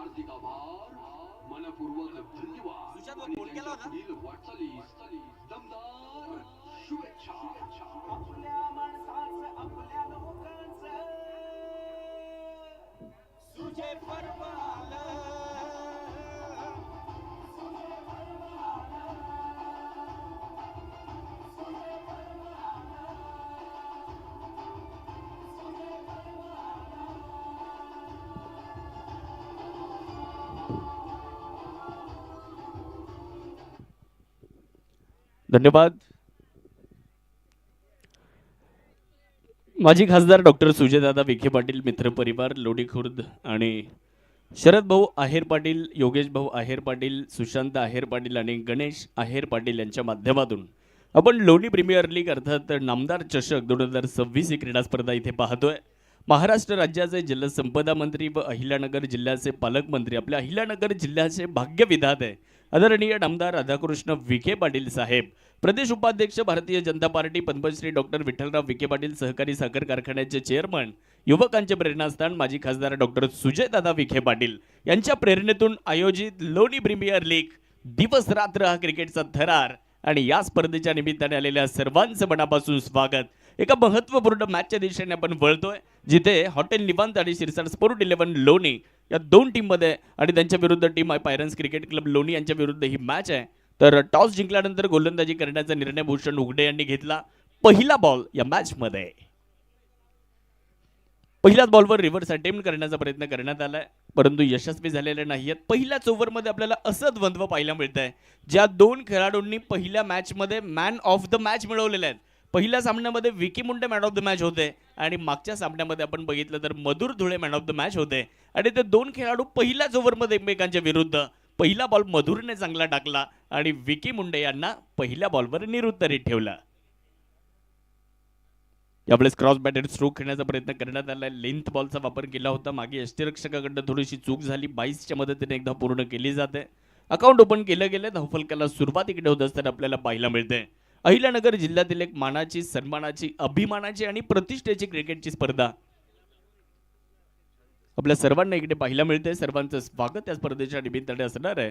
हार्दिक आभार, मनपूर्वक धन्यवाद आणि त्यांच्या पुढील वाटचालीस दमदार शुभेच्छा. आपल्या माणसाचं आपल्या लोकांचं सुजय पर्व आलं. धन्यवाद. माजी खासदार डॉक्टर सुजयदादा विखे पाटील, मित्र परिवार, लोणी खुर्द आणि शरद भाऊ आहेर पाटील, योगेश भाऊ आहेर पाटील, सुशांत आहेर पाटील आणि गणेश आहेर पाटील यांच्या माध्यमातून आपण लोणी प्रीमियर लीग अर्थात नामदार चषक 2026 ही क्रीडा स्पर्धा इथे पाहतोय. महाराष्ट्र राज्याचे जलसंपदा मंत्री व अहिल्यानगर जिल्ह्याचे पालकमंत्री, आपल्या अहिल्यानगर जिल्ह्याचे भाग्यविधाते आदरणीय नामदार राधाकृष्ण विखे पाटील साहेब, प्रदेश उपाध्यक्ष भारतीय जनता पार्टी पद्मश्री डॉक्टर विठ्ठलराव विखे पाटील सहकारी साखर कारखान्याचे चेअरमन, युवकांचे प्रेरणास्थान माजी खासदार डॉक्टर सुजयदादा विखे पाटील यांच्या प्रेरणेतून आयोजित लोणी प्रीमियर लीग दिवस रात्र हा क्रिकेटचा थरार आणि या स्पर्धेच्या निमित्ताने आलेल्या सर्वांचं मनापासून स्वागत. एका महत्त्वपूर्ण मॅचच्या दिशेने आपण वळतोय, जिथे हॉटेल निवांत आणि शिरसाट स्पोर्ट 11 लोणी या दोन टीममध्ये आणि त्यांच्या विरुद्ध टीम आहे पायरन्स क्रिकेट क्लब लोणी यांच्या विरुद्ध ही मॅच आहे. तर टॉस जिंकल्यानंतर गोलंदाजी करण्याचा निर्णय भूषण उघडे यांनी घेतला. पहिला बॉल या मॅच मध्ये पहिल्याच बॉलवर रिव्हर्स अटेम्प्ट करण्याचा प्रयत्न करण्यात आलाय, परंतु यशस्वी झालेले नाहीयेत. पहिल्याच ओव्हरमध्ये आपल्याला असं द्वंद्व पाहायला मिळतंय, ज्या दोन खेळाडूंनी पहिल्या मॅचमध्ये मॅन ऑफ द मॅच मिळवलेले आहेत. पहिल्या सामन्यामध्ये Vicky Munde man of the match होते आणि मागच्या सामन्यामध्ये आपण बघितलं तर Madhur Dhule man of the match होते. आणि ते दोन खेळाडू पहिल्याच ओव्हरमध्ये एकमेकांच्या विरुद्ध पहिला बॉल मधुरने चांगला टाकला आणि विकी मुंडे यांना पहिल्या बॉलवर निरुत्तरित ठेवलं. यावेळेस क्रॉस बॅटेड स्ट्रोक खेळण्याचा प्रयत्न करण्यात आला. लेंथ बॉलचा वापर केला होता. मागे यष्टीरक्षकाकडनं थोडीशी चूक झाली. 22च्या मदतीने एकदा पूर्ण केली जाते. अकाउंट ओपन केलं गेलं. धावफलकाला सुरुवात इकडे होत असताना आपल्याला पाहायला मिळते. अहिल्यानगर जिल्ह्यातील एक मानाची, सन्मानाची, अभिमानाची आणि प्रतिष्ठेची क्रिकेटची स्पर्धा आपल्या सर्वांना इकडे पाहायला मिळते. सर्वांचं स्वागत या स्पर्धेच्या निमित्ताने असणार आहे.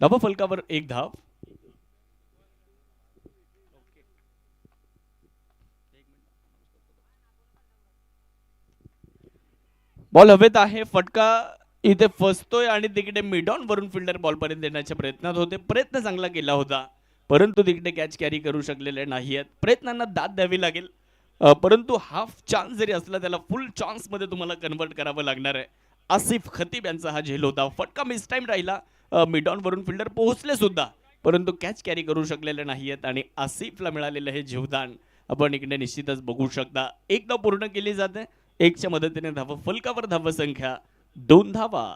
धावफलकावर एक धाव. बॉल हवेत आहे. फटका इथे फसतोय आणि तिकडे मिडॉन वरून फिल्डर बॉल पर्यंत देण्याच्या प्रयत्नात होते. प्रयत्न चांगला केला होता, परंतु तिकडे कॅच कॅरी करू शकलेले नाहीयेत. प्रयत्नांना दाद द्यावी लागेल, परंतु हाफ चान्स जरी असला त्याला फुल चान्स मध्ये तुम्हाला कन्वर्ट करावं लागणार आहे. आसिफ खतीब यांचा हा झेल होता. फटका मिस टाइम राहिला. मिडॉन वरून फिल्डर पोहोचले सुद्धा, परंतु कॅच कॅरी करू शकलेले नाहीयेत आणि आसिफला मिळालेलं हे जीवदान आपण इकडे निश्चितच बघू शकता. एक धाव पूर्ण केली जाते. एकच्या मदतीने धाव फलकावर धाव संख्या 2 धावा.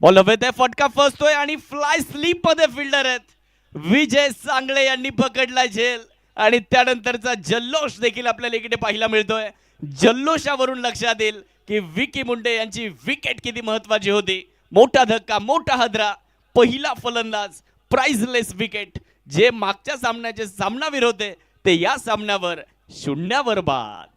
बॉल हवेत आहे. फटका फसतोय आणि फ्लाय स्लीप मध्ये फिल्डर आहेत विजय सांगळे यांनी पकडला झेल आणि त्यानंतरचा जल्लोष देखील आपल्याला इकडे पाहायला मिळतोय. जल्लोषावरून लक्षात येईल की विकी मुंडे यांची विकेट किती महत्वाची होती. मोठा धक्का, मोठा हादरा. पहिला फलंदाज, प्राइजलेस विकेट. जे मागच्या सामन्याचे सामनावीर होते ते या सामन्यावर शून्यावर बाद.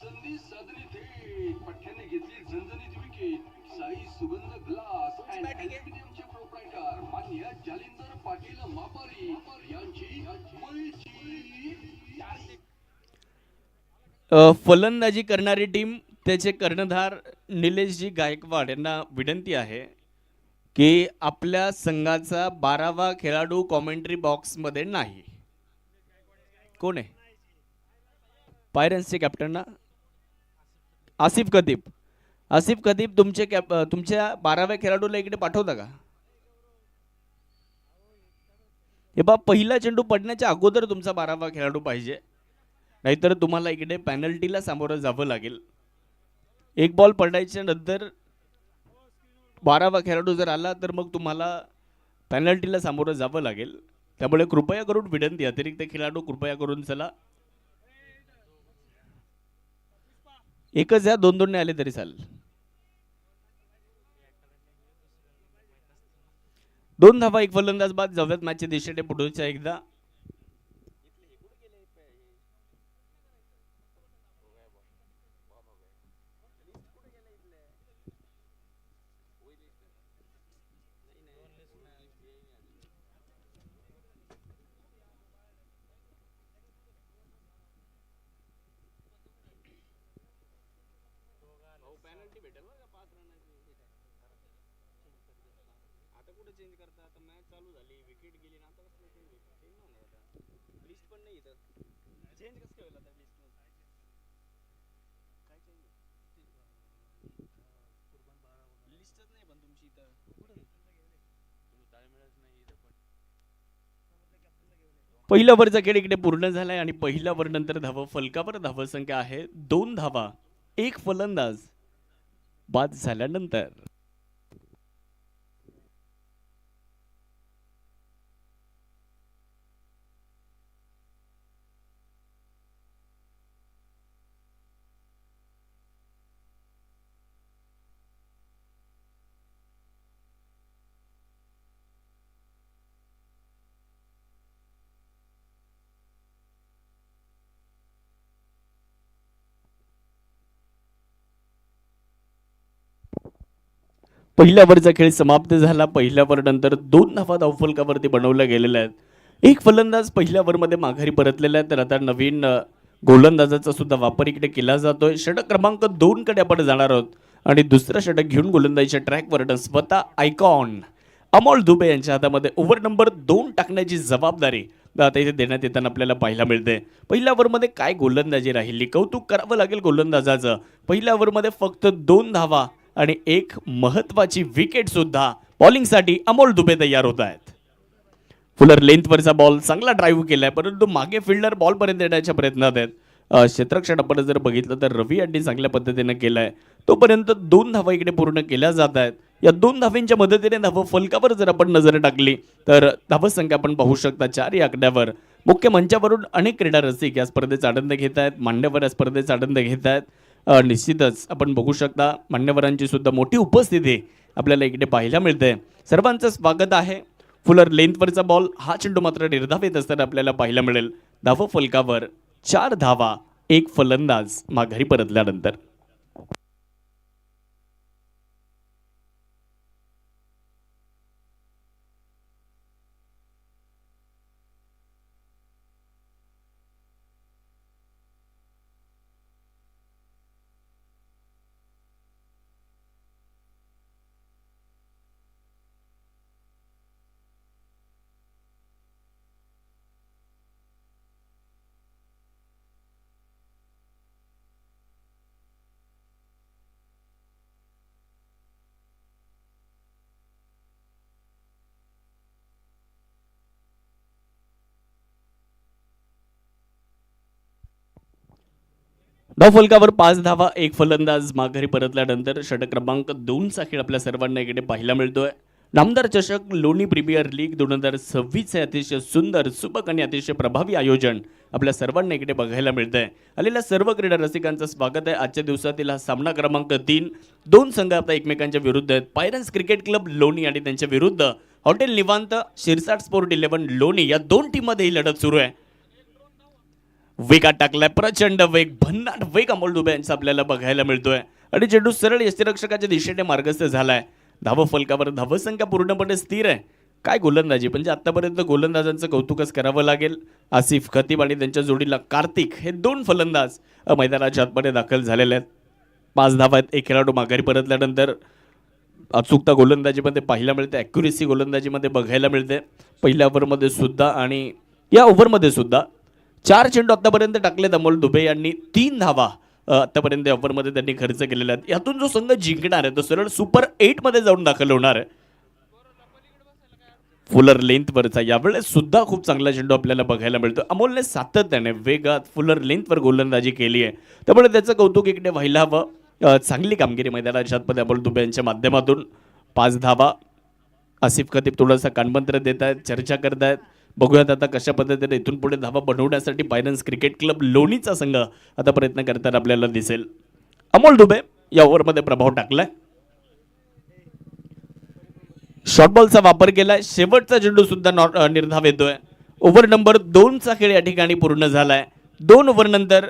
संधी साधली थेट पठ्याने घेतली झणझणीत विकेट. साई सुगंध ग्लास अँड ॲल्युमिनियमचे प्रोप्रायटर मान्य जालिंदर पाटील मापारी यांची मुळची फलंदाजी करणारी टीम, त्याचे कर्णधार निलेशजी गायकवाड यांना विनंती आहे की आपल्या संघाचा 12वा खेळाडू कॉमेंट्री बॉक्स मध्ये नाही. कोण आहे? पायरन्सचे कॅप्टन ना, आसिफ खतीब. आसिफ खतीब तुमच्या 12व्या खेळाडूला इकडे पाठवता का? हे बा, पहिला चेंडू पडण्याच्या अगोदर तुमचा 12वा खेळाडू पाहिजे, नाहीतर तुम्हाला इकडे पेनल्टीला सामोरं जावं लागेल. एक बॉल पडायच्या नंतर 12वा खेळाडू जर आला तर मग तुम्हाला पेनल्टीला सामोरं जावं लागेल. त्यामुळे कृपया करून विनंती, अतिरिक्त खेळाडू कृपया करून चला. एकच या, 2-2 ने आले तरी चालेल. 2 धावा, एक फलंदाज बाद. जाऊयात मॅचच्या दिशेने पुढच्या एकदा. आता कुठे चेंज करता, आता मॅच चालू झाली, विकेट गेली ना, आता कसं चेंज होणार आता? लिस्ट पण नाही इथं, चेंज कसं काय होईल आता लिस्ट मध्ये? काय चेंज लिस्टच नाही पण तुमची इथं कुठं ताळमेळच नाही इथं पण. पहिल्या ओव्हरचा खेळ इकडे पूर्ण झालाय आणि पहिल्या ओव्हर नंतर धावा फलकावर धावा संख्या आहे 2 धावा, एक फलंदाज बाद झाल्यानंतर. पहिल्या ओव्हरचा खेळ समाप्त झाला. पहिल्या ओव्हर नंतर 2 धावा धावफलकावरती बनवल्या गेलेल्या आहेत. एक फलंदाज पहिल्या ओव्हरमध्ये माघारी परतलेला आहे, तर आता नवीन गोलंदाजाचा सुद्धा वापर इकडे केला जातोय. षटक क्रमांक 2 कडे आपण जाणार आहोत आणि दुसरा षटक घेऊन गोलंदाजीच्या ट्रॅकवर स्वतः आयकॉन अमोल दुबे यांच्या हातामध्ये ओव्हर नंबर 2 टाकण्याची जबाबदारी आता इथे देण्यात येताना आपल्याला पाहायला मिळते. पहिल्या ओव्हरमध्ये काय गोलंदाजी राहिली, कौतुक करावं लागेल गोलंदाजाचं. पहिल्या ओव्हरमध्ये फक्त 2 धावा आणि एक महत्वाची विकेट सुद्धा बॉलिंगसाठी अमोल दुबे तयार होत आहेत. फुलर लेंथवरचा बॉल चांगला ड्राईव्ह केलाय, परंतु मागे फिल्डर बॉल पर्यंत येण्याच्या प्रयत्नात आहेत. क्षेत्ररक्षण आपण जर बघितलं तर रवी यांनी चांगल्या पद्धतीने केलाय. तोपर्यंत 2 धावा इकडे पूर्ण केल्या जात आहेत. या 2 धावांच्या मदतीने धावा फलकावर जर आपण नजर टाकली तर धावसंख्या आपण पाहू शकता 4 या आकड्यावर. मुख्य मंचावरून अनेक क्रीडा रसिक या स्पर्धेचा आनंद घेत आहेत, मान्यवर या स्पर्धेचा आनंद घेत आहेत. निश्चितच आपण बघू शकता मान्यवरांची सुद्धा मोठी उपस्थिती आपल्याला इकडे पाहायला मिळते. सर्वांचं स्वागत आहे. फुलर लेंथवरचा बॉल, हा चेंडू मात्र निर्धावित असताना आपल्याला पाहायला मिळेल. धाव फलकावर 4 धावा, एक फलंदाज माघारी परतल्यानंतर. धाव फलकावर 5 धावा, एक फलंदाज माघारी परतल्यानंतर षटक क्रमांक 2 चा खेळ आपल्या सर्वांना इकडे पाहायला मिळतोय. नामदार चषक लोणी प्रीमियर लीग 2026 हे अतिशय सुंदर, सुबक आणि अतिशय प्रभावी आयोजन आपल्या सर्वांना इकडे बघायला मिळतंय. आलेल्या सर्व क्रीडा रसिकांचं स्वागत आहे. आजच्या दिवसातील हा सामना क्रमांक 3. 2 संघ आता एकमेकांच्या विरुद्ध आहेत. पायरन्स क्रिकेट क्लब लोणी आणि त्यांच्या विरुद्ध हॉटेल निवांत शिरसाट स्पोर्ट 11 लोणी, या 2 टीममध्ये ही लढत सुरू आहे. वेगात टाकलाय, प्रचंड वेग, भन्नाट वेग अमोल दुबे यांचा आपल्याला बघायला मिळतोय आणि चेंडू सरळ यष्टीरक्षकाच्या दिशेने मार्गस्थ झालाय. धाव फलकावर धावसंख्या पूर्णपणे स्थिर आहे. काय गोलंदाजी, म्हणजे आतापर्यंत गोलंदाजांचं कौतुकच करावं लागेल. आसिफ खतीब आणि त्यांच्या जोडीला कार्तिक, हे 2 फलंदाज मैदानाच्या आतमध्ये दाखल झालेले आहेत. 5 धावा आहेत. एक खेळाडू माघारी परतल्यानंतर अचूकता गोलंदाजीमध्ये पाहायला मिळते, ॲक्युरेसी गोलंदाजीमध्ये बघायला मिळते. पहिल्या ओव्हरमध्ये सुद्धा आणि या ओव्हरमध्ये सुद्धा 4 चेंडू आतापर्यंत टाकलेत अमोल दुबे यांनी. 3 धावा आतापर्यंत ओव्हरमध्ये त्यांनी खर्च केलेला आहे. यातून जो संघ जिंकणार आहे तो सरळ सुपर 8 मध्ये जाऊन दाखल होणार आहे. फुलर लेंथवरचा यावेळेस सुद्धा खूप चांगला चेंडू आपल्याला बघायला मिळतो. अमोलने सातत्याने वेगात फुलर लेंथवर गोलंदाजी केली आहे, त्यामुळे त्याचं कौतुक इकडे व्हायला हवं. चांगली कामगिरी मैदानाच्या आतमध्ये अमोल दुबे यांच्या माध्यमातून. 5 धावा. आसिफ खतीब थोडासा कानमंत्र देत आहेत, चर्चा करत आहेत. बघूयात आता कशा पद्धतीने इथून पुढे धावा बनवण्यासाठी पायरन्स क्रिकेट क्लब लोणीचा संघ आता प्रयत्न करताना आपल्याला दिसेल. अमोल दुबे या ओव्हरमध्ये प्रभाव टाकलाय, शॉर्ट बॉलचा वापर केलाय. शेवटचा चेंडू सुद्धा निर्धाव येतोय. ओव्हर नंबर 2 चा खेळ या ठिकाणी पूर्ण झालाय. 2 ओव्हर नंतर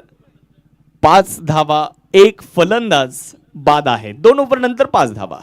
5 धावा, एक फलंदाज बाद आहे. 2 ओव्हर नंतर 5 धावा.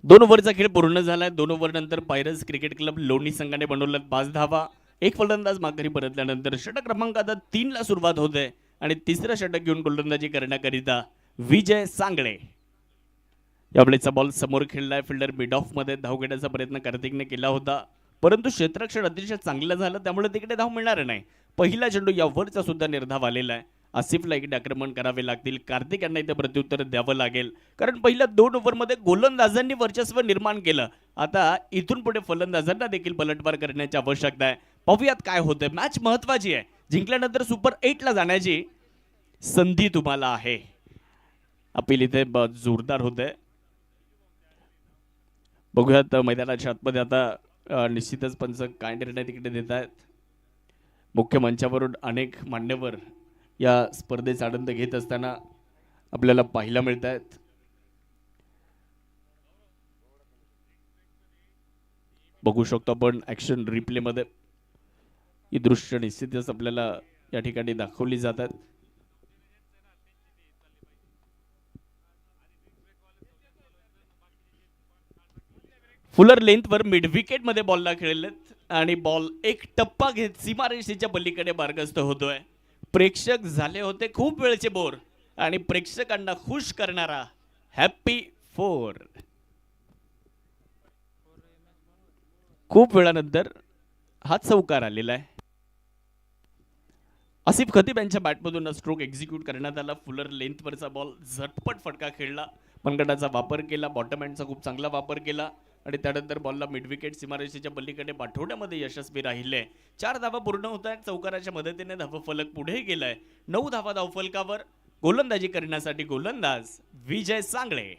2 ओव्हरचा खेळ पूर्ण झालाय. 2 ओव्हर नंतर पायरस क्रिकेट क्लब लोणी संघाने बनवलं 5 धावा. एक फलंदाज माघारी परतल्यानंतर षटक क्रमांक आता 3 ला सुरुवात होते आणि तिसरं षटक घेऊन गोलंदाजी करण्याकरिता विजय सांगळे. यावेळेचा बॉल समोर खेळलाय. फिल्डर मिड ऑफ मध्ये धाव घेण्याचा प्रयत्न कार्तिकने केला होता, परंतु क्षेत्ररक्षण अतिशय चांगलं झालं, त्यामुळे तिकडे धाव मिळणार नाही. पहिला चेंडू यावरचा सुद्धा निर्धाव आलेला आहे. आसिफला इकडे आक्रमण करावे लागतील. कार्तिक यांना इथे प्रत्युत्तर द्यावं लागेल, कारण पहिल्या 2 ओव्हरमध्ये गोलंदाजांनी वर्चस्व निर्माण केलं. आता इथून पुढे फलंदाजांना देखील पलटवार करण्याची आवश्यकता आहे. पाहूयात काय होतंय. मॅच महत्वाची आहे. जिंकल्यानंतर सुपर 8 ला जाण्याची संधी तुम्हाला आहे. अपील इथे जोरदार होते. बघूयात मैदानाच्या आतमध्ये आता निश्चितच पंच काय निर्णय तिकडे देत आहेत. मुख्य मंचावरून अनेक मान्यवर या स्पर्धेचा आनंद घेत असताना आपल्याला पाहायला मिळत आहेत. बघू शकतो आपण ऍक्शन रिप्ले मध्ये ही दृश्य निश्चितच आपल्याला या ठिकाणी दाखवली जातात. फुलर लेंथवर मिड विकेट मध्ये बॉलला खेळलेत आणि बॉल एक टप्पा घेत सीमारेषेच्या पलीकडे मार्गस्थ होतोय. प्रेक्षक झाले होते खूप वेळचे बोर आणि प्रेक्षकांना खुश करणारा हॅपी 4. खूप वेळानंतर हा चौकार आलेला आहे. आसिफ खतीब यांच्या बॅटमधून स्ट्रोक एक्झिक्यूट करण्यात आला. फुलर लेंथवरचा बॉल झटपट फटका खेळला. मनगटाचा वापर केला. बॉटम हँडचा खूप चांगला वापर केला आणि त्यानंतर बॉलला मिड विकेट सीमारेषेच्या पलीकडे पाठवण्यामध्ये यशस्वी राहिले. 4 धावा पूर्ण होत आहेत. चौकाराच्या मदतीने धावफलक पुढे गेलाय. 9 धावा धावफलकावर. गोलंदाजी करण्यासाठी गोलंदाज विजय सांगळे.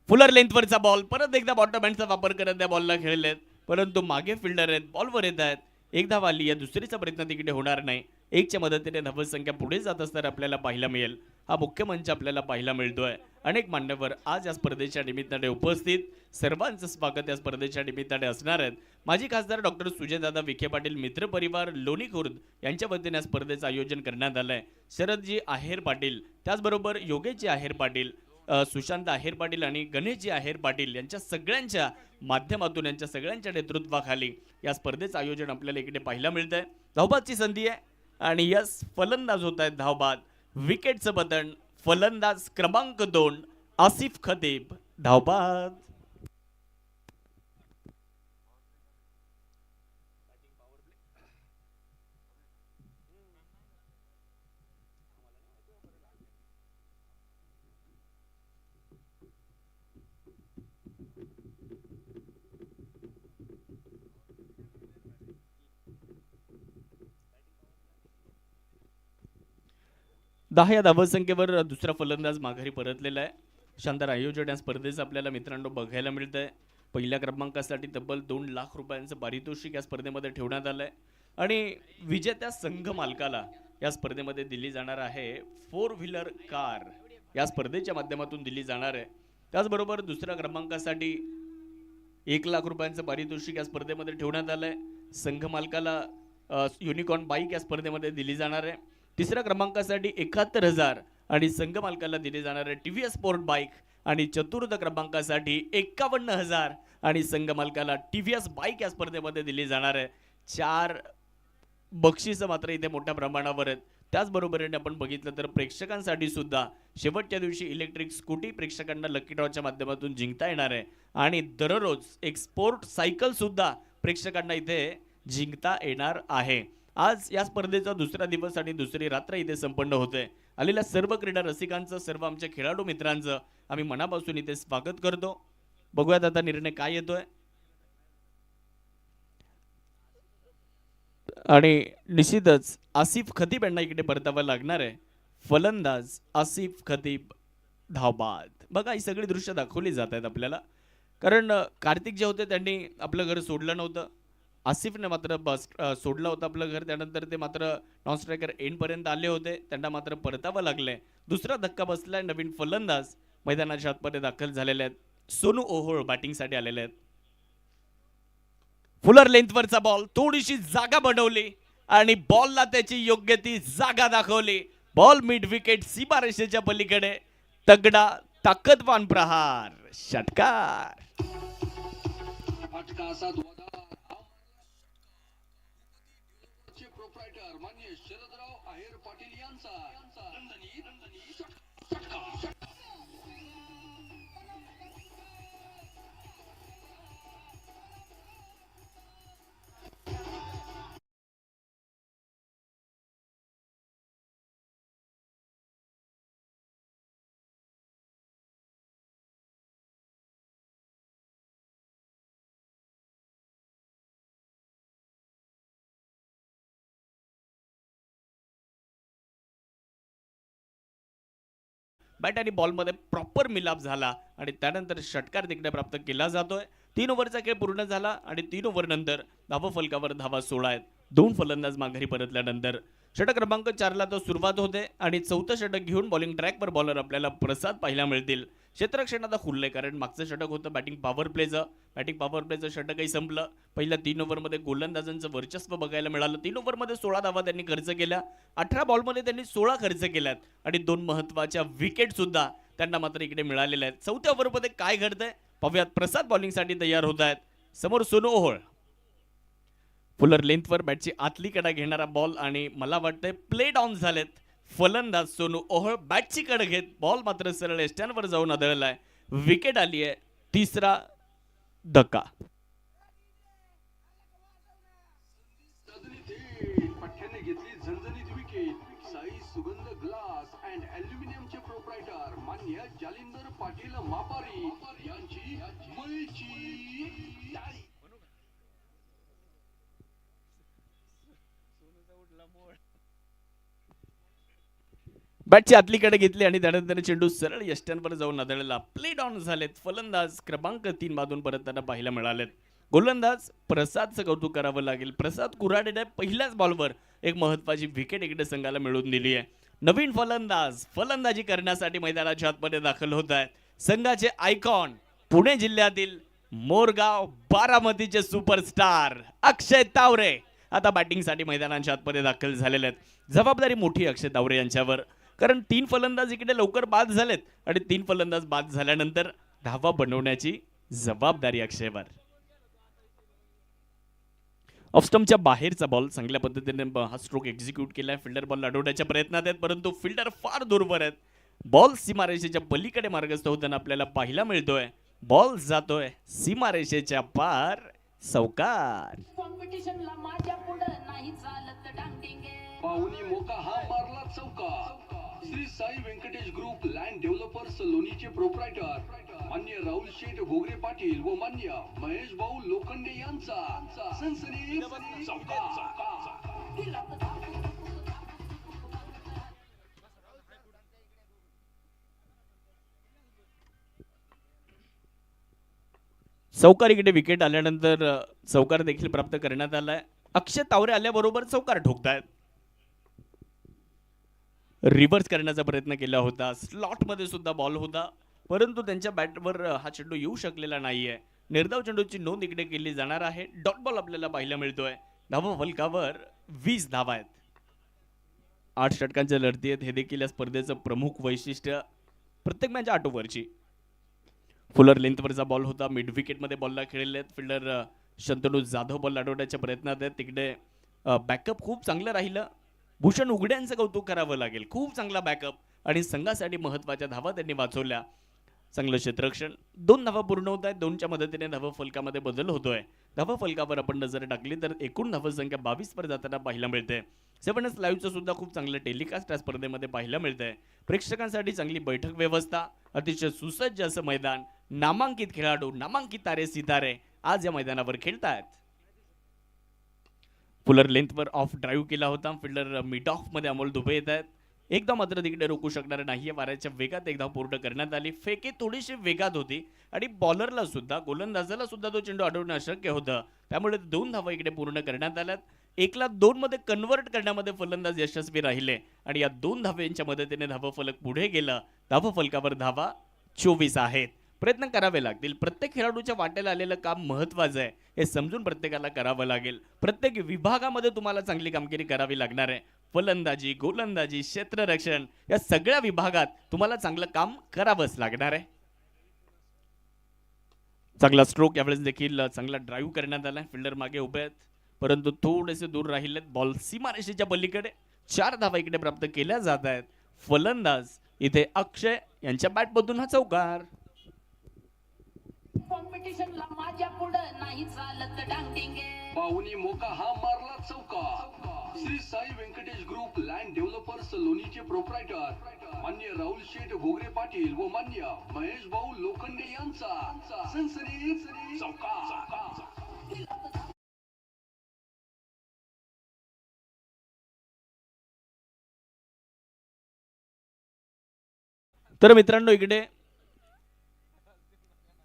फुलर लेंथवरचा बॉल परत एकदा बॉटम हँडचा वापर करत त्या बॉलला खेळलेत, परंतु मागे फिल्डर आहेत, बॉलवर येत आहेत. एक धाव आली आहे. दुसरीचा प्रयत्न तिकडे होणार नाही. 1च्या मदतीने धावसंख्या पुढे जात असताना आपल्याला पाहायला मिळेल. हा मुख्य मंच आपल्याला पाहायला मिळतोय. अनेक मान्यवर आज या स्पर्धेच्या निमित्ताने उपस्थित. सर्वांचं स्वागत या स्पर्धेच्या निमित्ताने असणार आहेत. माजी खासदार डॉक्टर सुजयदादा विखे पाटील मित्र परिवार लोणी खुर्द यांच्या वतीने या स्पर्धेचं आयोजन करण्यात आलंय. शरदजी आहेर पाटील, त्याचबरोबर योगेशजी आहेर पाटील, सुशांत आहेर पाटील आणि गणेशजी आहेर पाटील यांच्या सगळ्यांच्या माध्यमातून, यांच्या सगळ्यांच्या नेतृत्वाखाली या स्पर्धेचं आयोजन आपल्याला इकडे पाहायला मिळतंय. धावबादची संधी आहे आणि यस फलंदाज होत आहेत धावबाद. विकेटचं बटन. फलंदाज क्रमांक 2 आसिफ खतीब. धावबाद. दहा या धावसंख्येवर दुसरा फलंदाज माघारी परतलेला आहे. शानदार आयोजन या स्पर्धेचं आपल्याला मित्रांनो बघायला मिळत आहे. पहिल्या क्रमांकासाठी तब्बल 2 लाख रुपयांचं पारितोषिक या स्पर्धेमध्ये ठेवण्यात आलंय आणि विजेत्या संघ मालकाला या स्पर्धेमध्ये दिली जाणार आहे 4 व्हीलर कार. या स्पर्धेच्या माध्यमातून दिली जाणार आहे. त्याचबरोबर दुसऱ्या क्रमांकासाठी 1 लाख रुपयांचं पारितोषिक या स्पर्धेमध्ये ठेवण्यात आलंय. संघ मालकाला युनिकॉर्न बाईक या स्पर्धेमध्ये दिली जाणार आहे. तिसऱ्या क्रमांकासाठी 71,000 आणि संघ मालकाला दिले जाणारे टीव्हीएस स्पोर्ट बाईक आणि चतुर्थ क्रमांकासाठी 51,000 आणि संघ मालकाला टीव्हीएस बाईक या स्पर्धेमध्ये दिली जाणार आहे. 4 बक्षिसं मात्र इथे मोठ्या प्रमाणावर आहेत. त्याचबरोबरीने आपण बघितलं तर प्रेक्षकांसाठी सुद्धा शेवटच्या दिवशी इलेक्ट्रिक स्कूटी प्रेक्षकांना लकी ड्रॉच्या माध्यमातून जिंकता येणार आहे आणि दररोज एक स्पोर्ट सायकल सुद्धा प्रेक्षकांना इथे जिंकता येणार आहे. आज या स्पर्धेचा दुसरा दिवस आणि दुसरी रात्र इथे संपन्न होते. आलेल्या सर्व क्रीडा रसिकांचं, सर्व आमच्या खेळाडू मित्रांचं आम्ही मनापासून इथे स्वागत करतो. बघूयात आता निर्णय काय येतोय. आणि निश्चितच आसिफ खतीब यांना इकडे परतावं लागणार आहे. फलंदाज आसिफ खतीब. धावबाद. बघा ही सगळी दृश्य दाखवली जात आहेत आपल्याला, कारण कार्तिक जे होते त्यांनी आपलं घर सोडलं नव्हतं. आसिफने मात्र सोडलं होतं आपलं घर. त्यानंतर ते मात्र नॉन स्ट्रायकर एंडपर्यंत आले होते. त्यांना मात्र परतावं लागलंय. दुसरा धक्का बसलाय. नवीन फलंदाज मैदानाच्या आतमध्ये दाखल झालेले आहेत. सोनू ओहोळ बॅटिंगसाठी आलेले आहेत. फुलर लेंथवरचा बॉल, थोडीशी जागा बनवली आणि बॉलला त्याची योग्य ती जागा दाखवली. बॉल मिड विकेट सीमारेषेच्या पलीकडे. तगडा ताकदवान प्रहार, षटकार. फटका असा धुवाधार चे प्रोप्रायटर मान्य शरदराव आहेर पाटील यांचा दणदणीत षटकार. बॅट आणि बॉलमध्ये प्रॉपर मिलाप झाला आणि त्यानंतर षटकार तिकडे प्राप्त केला जातोय. 3 ओव्हरचा खेळ पूर्ण झाला आणि 3 ओव्हर नंतर धावा फलकावर धावा 16 आहेत. 2 फलंदाज माघारी परतल्यानंतर षटक क्रमांक 4ला तो सुरुवात होते आणि चौथं षटक घेऊन बॉलिंग ट्रॅकवर बॉलर आपल्याला प्रसाद पाहायला मिळतील. क्षेत्ररक्षण आता खुललंय कारण मागचं षटक होतं बॅटिंग पॉवर प्लेचं षटकही संपलं. पहिल्या 3 ओव्हरमध्ये गोलंदाजांचं वर्चस्व बघायला मिळालं. 3 ओव्हरमध्ये 16 धावा त्यांनी खर्च केल्या. 18 बॉलमध्ये त्यांनी 16 खर्च केल्यात आणि 2 महत्त्वाच्या विकेट सुद्धा त्यांना मात्र इकडे मिळालेल्या आहेत. चौथ्या ओव्हरमध्ये काय घडतंय पाहूयात. प्रसाद बॉलिंगसाठी तयार होत आहेत. समोर सोनू ओहोळ. फुलर लेंथवर बॅटची आतली कडा घेणारा बॉल आणि मला वाटतंय प्ले डाऊन झालेत फलंदाज सोनू ओहोळ. बॅटची कड घेत बॉल मात्र सरळ एस्टॅनवर जाऊन आदळलाय. विकेट आली आहे. तिसरा धक्का. पठ्याने घेतली झणझणीत विकेट. साई सुगंध ग्लास अँड ॲल्युमिनियमचे प्रोप्रायटर मान्य जालिंदर पाटील मापारी यांची मुळची टाळी. बॅटची आतली कडे घेतली आणि त्यानंतर चेंडू सरळ यष्ट्यांवर जाऊन आदळला. प्ले डाऊन झालेत. फलंदाज क्रमांक 3 मधून परतताना पाहायला मिळालेत. गोलंदाज प्रसादचं कौतुक करावं लागेल. प्रसाद कुऱ्हाडेने पहिल्याच बॉलवर एक महत्वाची विकेट इकडे संघाला मिळवून दिली आहे. नवीन फलंदाज फलंदाजी करण्यासाठी मैदानाच्या आतमध्ये दाखल होत आहेत. संघाचे आयकॉन पुणे जिल्ह्यातील मोरगाव बारामतीचे सुपरस्टार अक्षय तावरे आता बॅटिंगसाठी मैदानाच्या आतमध्ये दाखल झालेले आहेत. जबाबदारी मोठी अक्षय तावरे यांच्यावर कारण 3 फलंदाज इकडे लवकर बाद झालेत आणि 3 फलंदाज बाद झाल्यानंतर धावा बनवण्याची जबाबदारी अक्षयवर. ऑफस्टम्पच्या बाहेरचा बॉल चांगल्या पद्धतीने हा स्ट्रोक एक्झिक्यूट केलाय. फिल्डर बॉल अडवण्याच्या प्रयत्नात आहेत परंतु फिल्डर फार दूरवर आहेत. बॉल सीमारेषेच्या पलीकडे मार्गस्थ होताना आपल्याला पाहायला मिळतोय. बॉल जातोय सीमारेषेच्या पार. सौकार. कॉम्पिटिशनला माझ्या पुढे नाही चालत डांगडिंगे. पाहुणी मोका हा मारला चौका. Shri Sai Venkatesh group land developers लोणीचे प्रोप्रायटर मान्य राहुल शेठ घोगरे पाटील व मान्य महेश भाऊ लोखंडे यांचा सनसनी चौका. चौकार इकडे विकेट आल्यानंतर चौकार देखील प्राप्त करण्यात आलाय. अक्षय तावरे आल्याबरोबर चौकार ठोकतायत. रिव्हर्स करण्याचा प्रयत्न केला होता. स्लॉट मध्ये सुद्धा बॉल होता परंतु त्यांच्या बॅटवर हा चेंडू येऊ शकलेला नाहीये. निर्धाव चेंडूची नोंद इकडे केली जाणार आहे. डॉट बॉल आपल्याला पाहायला मिळतोय. धावा फलकावर 20 धावा आहेत. 8 षटकांच्या लढती आहेत. हे देखील या स्पर्धेचं प्रमुख वैशिष्ट्य. प्रत्येक मॅच 8 ओव्हरची. फुलर लेंथवरचा बॉल होता. मिड विकेटमध्ये बॉलला खेळले आहेत. फिल्डर शंतनू जाधव बॉल अडवण्याच्या प्रयत्नात आहेत. तिकडे बॅकअप खूप चांगलं राहिलं. भूषण उघड्यांचं कौतुक करावं लागेल. खूप चांगला बॅकअप आणि संघासाठी महत्त्वाच्या धावा त्यांनी वाचवल्या. चांगलं क्षेत्ररक्षण. 2 धावा पूर्ण होत आहेत. 2च्या मदतीने धावा फलकामध्ये बदल होतोय. धावा फलकावर आपण नजर टाकली तर एकूण धावा संख्या 22 वर जाताना पाहायला मिळते. 7 लाईव्हचं सुद्धा खूप चांगलं टेलिकास्ट या स्पर्धेमध्ये पाहायला मिळतंय. प्रेक्षकांसाठी चांगली बैठक व्यवस्था. अतिशय सुसज्ज असं मैदान. नामांकित खेळाडू नामांकित तारे सितारे आज या मैदानावर खेळतायत. फुलर लेंथवर ऑफ ड्राईव्ह केला होता. फिल्डर मिड ऑफ मध्ये अमोल दुबे येत आहेत. एकदा मात्र तिकडे रोखू शकणार नाहीये. वाऱ्याच्या वेगात एकदा पूर्ण करण्यात आली. फेके थोडीशी वेगात होती आणि बॉलरला सुद्धा गोलंदाजाला सुद्धा तो चेंडू अडवणं अशक्य होतं. त्यामुळे 2 धावा इकडे पूर्ण करण्यात आल्यात. 1ला 2 मध्ये कन्व्हर्ट करण्यामध्ये फलंदाज यशस्वी राहिले आणि या 2 धाव्यांच्या मदतीने धावा फलक पुढे गेला. धावा फलकावर धावा 24 आहेत. प्रयत्न करावे लागतील. प्रत्येक खेळाडूच्या वाट्याला आलेलं काम महत्त्वाचं आहे हे समजून प्रत्येकाला करावं लागेल. प्रत्येक विभागामध्ये तुम्हाला चांगली कामगिरी करावी लागणार आहे. फलंदाजी, गोलंदाजी, क्षेत्ररक्षण या सगळ्या विभागात तुम्हाला चांगलं काम करावंच लागणार आहे. चांगला स्ट्रोक यावेळेस देखील चांगला ड्राईव्ह करण्यात आला. फिल्डर मागे उभे आहेत परंतु थोडेसे दूर राहिलेत. बॉल सीमारेषेच्या पलीकडे 4 धावा इकडे प्राप्त केल्या जात आहेत. फलंदाज इथे अक्षय यांच्या बॅटमधून हा चौकार. कॉम्पिटिशनला माझ्या पुढं नाही चालत डांगडिंगे. पाहुणी मोका हा मारला चौका. Shri Sai Venkatesh group land developers लोणीचे प्रोप्रायटर मान्य राहुल शेठ घोगरे पाटील व मान्य महेश भाऊ लोखंडे यांचा सनसनीत चौका. तर मित्रांनो इकडे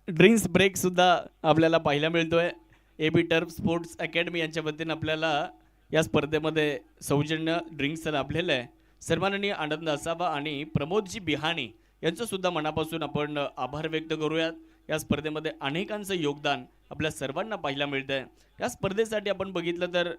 ड्रिंक्स ब्रेक सुद्धा आपल्याला पाहायला मिळतोय. AB टर्फ स्पोर्ट्स अकॅडमी यांच्या वतीने आपल्याला या स्पर्धेमध्ये सौजन्य ड्रिंक्स लाभलेलं आहे. सन्माननीय आनंद असावा आणि प्रमोदजी बिहाणी यांचं सुद्धा मनापासून आपण आभार व्यक्त करूयात. या स्पर्धेमध्ये अनेकांचं योगदान आपल्या सर्वांना पाहायला मिळतं आहे. या स्पर्धेसाठी आपण बघितलं तर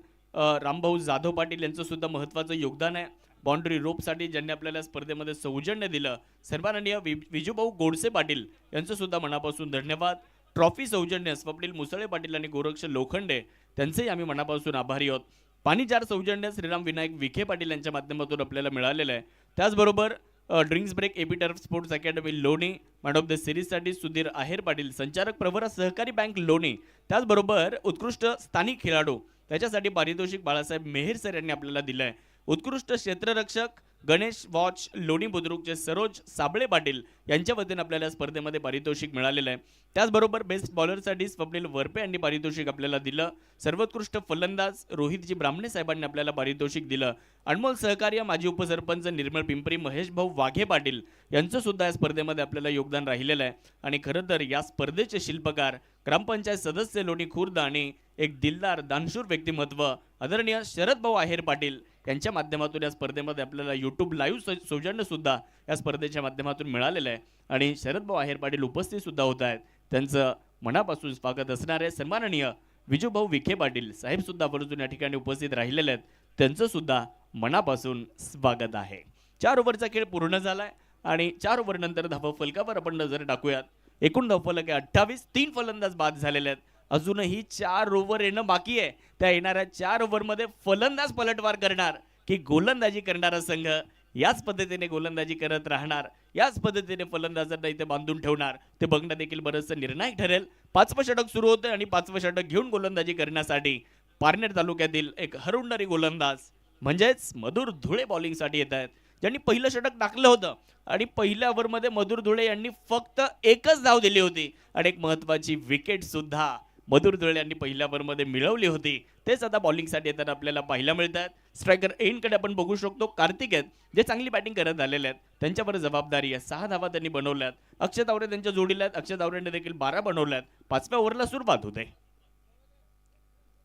रामभाऊ जाधव पाटील यांचं सुद्धा महत्त्वाचं योगदान आहे. बाउंड्री रोपसाठी ज्यांनी आपल्याला स्पर्धेमध्ये सौजन्य दिलं सन्माननीय विजूभाऊ गोडसे पाटील यांचं सुद्धा मनापासून धन्यवाद. ट्रॉफी सौजन्य स्वप्नील मुसळे पाटील आणि गोरक्ष लोखंडे त्यांचेही आम्ही मनापासून आभारी आहोत. पाणी जार सौजन्य श्रीराम विनायक विखे पाटील यांच्या माध्यमातून आपल्याला मिळालेलं आहे. त्याचबरोबर drinks break AB turf sports academy Loni man of the सिरीजसाठी सुधीर आहेर पाटील, संचालक प्रवरा सहकारी बँक लोणी, त्याचबरोबर उत्कृष्ट स्थानिक खेळाडू त्याच्यासाठी पारितोषिक बाळासाहेब मेहेर सर यांनी आपल्याला दिलं आहे. उत्कृष्ट क्षेत्ररक्षक गणेश वॉच लोणी बुद्रुकचे सरोज साबळे पाटील यांच्या वतीने आपल्याला स्पर्धेमध्ये पारितोषिक मिळालेलं आहे. त्याचबरोबर बेस्ट बॉलरसाठी स्वप्नील वरपे यांनी पारितोषिक आपल्याला दिलं. सर्वोत्कृष्ट फलंदाज रोहितजी ब्राह्मणे साहेबांनी आपल्याला पारितोषिक दिलं. अनमोल सहकार्य माजी उपसरपंच निर्मळ पिंपरी महेश भाऊ वाघे पाटील यांचं सुद्धा या स्पर्धेमध्ये आपल्याला योगदान राहिलेलं आहे. आणि खरं तर या स्पर्धेचे शिल्पकार ग्रामपंचायत सदस्य लोणी खुर्द आणि एक दिलदार दानशूर व्यक्तिमत्व आदरणीय शरद भाऊ आहेर पाटील यांच्या माध्यमातून या स्पर्धेमध्ये आपल्याला YouTube लाईव्ह सौजन्य सुद्धा या स्पर्धेच्या माध्यमातून मिळालेलं आहे. आणि शरद भाऊ आहेर पाटील उपस्थित सुद्धा होत आहेत. त्यांचं मनापासून स्वागत असणार आहे. सन्माननीय विजूभाऊ विखे पाटील साहेब सुद्धा आवर्जून या ठिकाणी उपस्थित राहिलेले आहेत. त्यांचं सुद्धा मनापासून स्वागत आहे. 4 ओव्हरचा खेळ पूर्ण झालाय आणि 4 ओव्हर नंतर धावा फलकावर आपण नजर टाकूयात. एकूण धावफलक आहे 28. 3 फलंदाज बाद झालेले आहेत. अजूनही 4 ओव्हर येणं बाकी आहे. त्या येणाऱ्या 4 ओव्हरमध्ये फलंदाज पलटवार करणार की गोलंदाजी करणारा संघ याच पद्धतीने गोलंदाजी करत राहणार, याच पद्धतीने फलंदाजांना इथे बांधून ठेवणार ते बघणं देखील बरंचसं निर्णायक ठरेल. 5वं षटक सुरू होतं आणि 5वं षटक घेऊन गोलंदाजी करण्यासाठी पारनेर तालुक्यातील एक हरहुन्नरी गोलंदाज म्हणजेच मधुर धुळे बॉलिंगसाठी येत आहेत. ज्यांनी पहिलं षटक टाकलं होतं आणि पहिल्या ओव्हरमध्ये मधुर धुळे यांनी फक्त एकच धाव दिली होती आणि एक महत्त्वाची विकेट सुद्धा मधुर धुळे यांनी पहिल्या ओव्हरमध्ये मिळवली होती. तेच आता बॉलिंगसाठी येताना आपल्याला पाहायला मिळतात. स्ट्रायकर एंडकडे आपण बघू शकतो कार्तिक आहेत जे चांगली बॅटिंग करत आलेले आहेत. त्यांच्यावर जबाबदारी आहे. 6 धावा त्यांनी बनवल्यात. अक्षय तावरे त्यांच्या जोडीला आहेत. अक्षय तावरेने देखील 12 बनवल्यात. 5व्या ओव्हरला सुरुवात होते.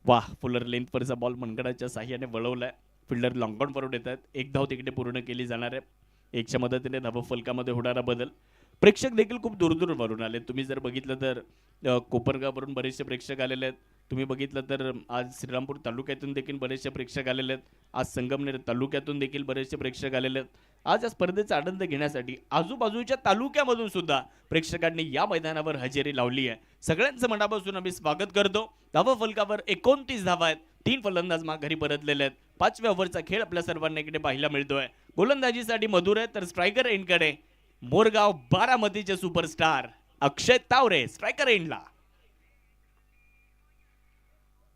वाह, फुलर लेंथवरचा बॉल मनगडाच्या साह्याने वळवलाय. फिल्डर लॉंग ऑन फॉरवर्ड येतात. 1 धाव तिकडे पूर्ण केली जाणार आहे. 1च्या मदतीने धावा फलकामध्ये होणारा बदल. प्रेक्षक देखील खूप दूरवरून आले. तुम्ही जर बघितलं तर कोपरगाववरून बरेचसे प्रेक्षक आलेले आहेत. तुम्ही बघितलं तर आज श्रीरामपूर तालुक्यातून देखील बरेचसे प्रेक्षक आलेले आहेत. आज संगमनेर तालुक्यातून देखील बरेचसे प्रेक्षक आलेले आहेत. आज या स्पर्धेचा आनंद घेण्यासाठी आजूबाजूच्या तालुक्यामधून सुद्धा प्रेक्षकांनी या मैदानावर हजेरी लावली आहे. सगळ्यांचं मनापासून आम्ही स्वागत करतो. धावा फलकावर 29 धावा आहेत. 3 फलंदाज माघारी परतलेले आहेत. 5व्या ओव्हरचा खेळ आपल्या सर्वांना इकडे पाहायला मिळतोय. गोलंदाजीसाठी मधुर आहे तर स्ट्रायकर एंडकडे मोरगाव बारामतीचे सुपरस्टार अक्षय तावरे स्ट्रायकर एंडला.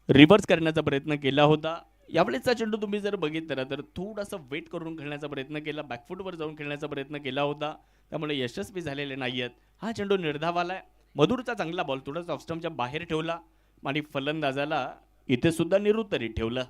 रिव्हर्स करण्याचा प्रयत्न केला होता. यावेळेचा चेंडू तुम्ही जर बघितला तर थोडासा वेट करून खेळण्याचा प्रयत्न केला. बॅकफुटवर जाऊन खेळण्याचा प्रयत्न केला होता. त्यामुळे यशस्वी झालेले नाहीयेत. हा चेंडू निर्धावालाय. मधुरचा चांगला बॉल थोडासा ऑफस्टम्पच्या बाहेर ठेवला आणि फलंदाजाला इथे सुद्धा निरुत्तरी ठेवलं.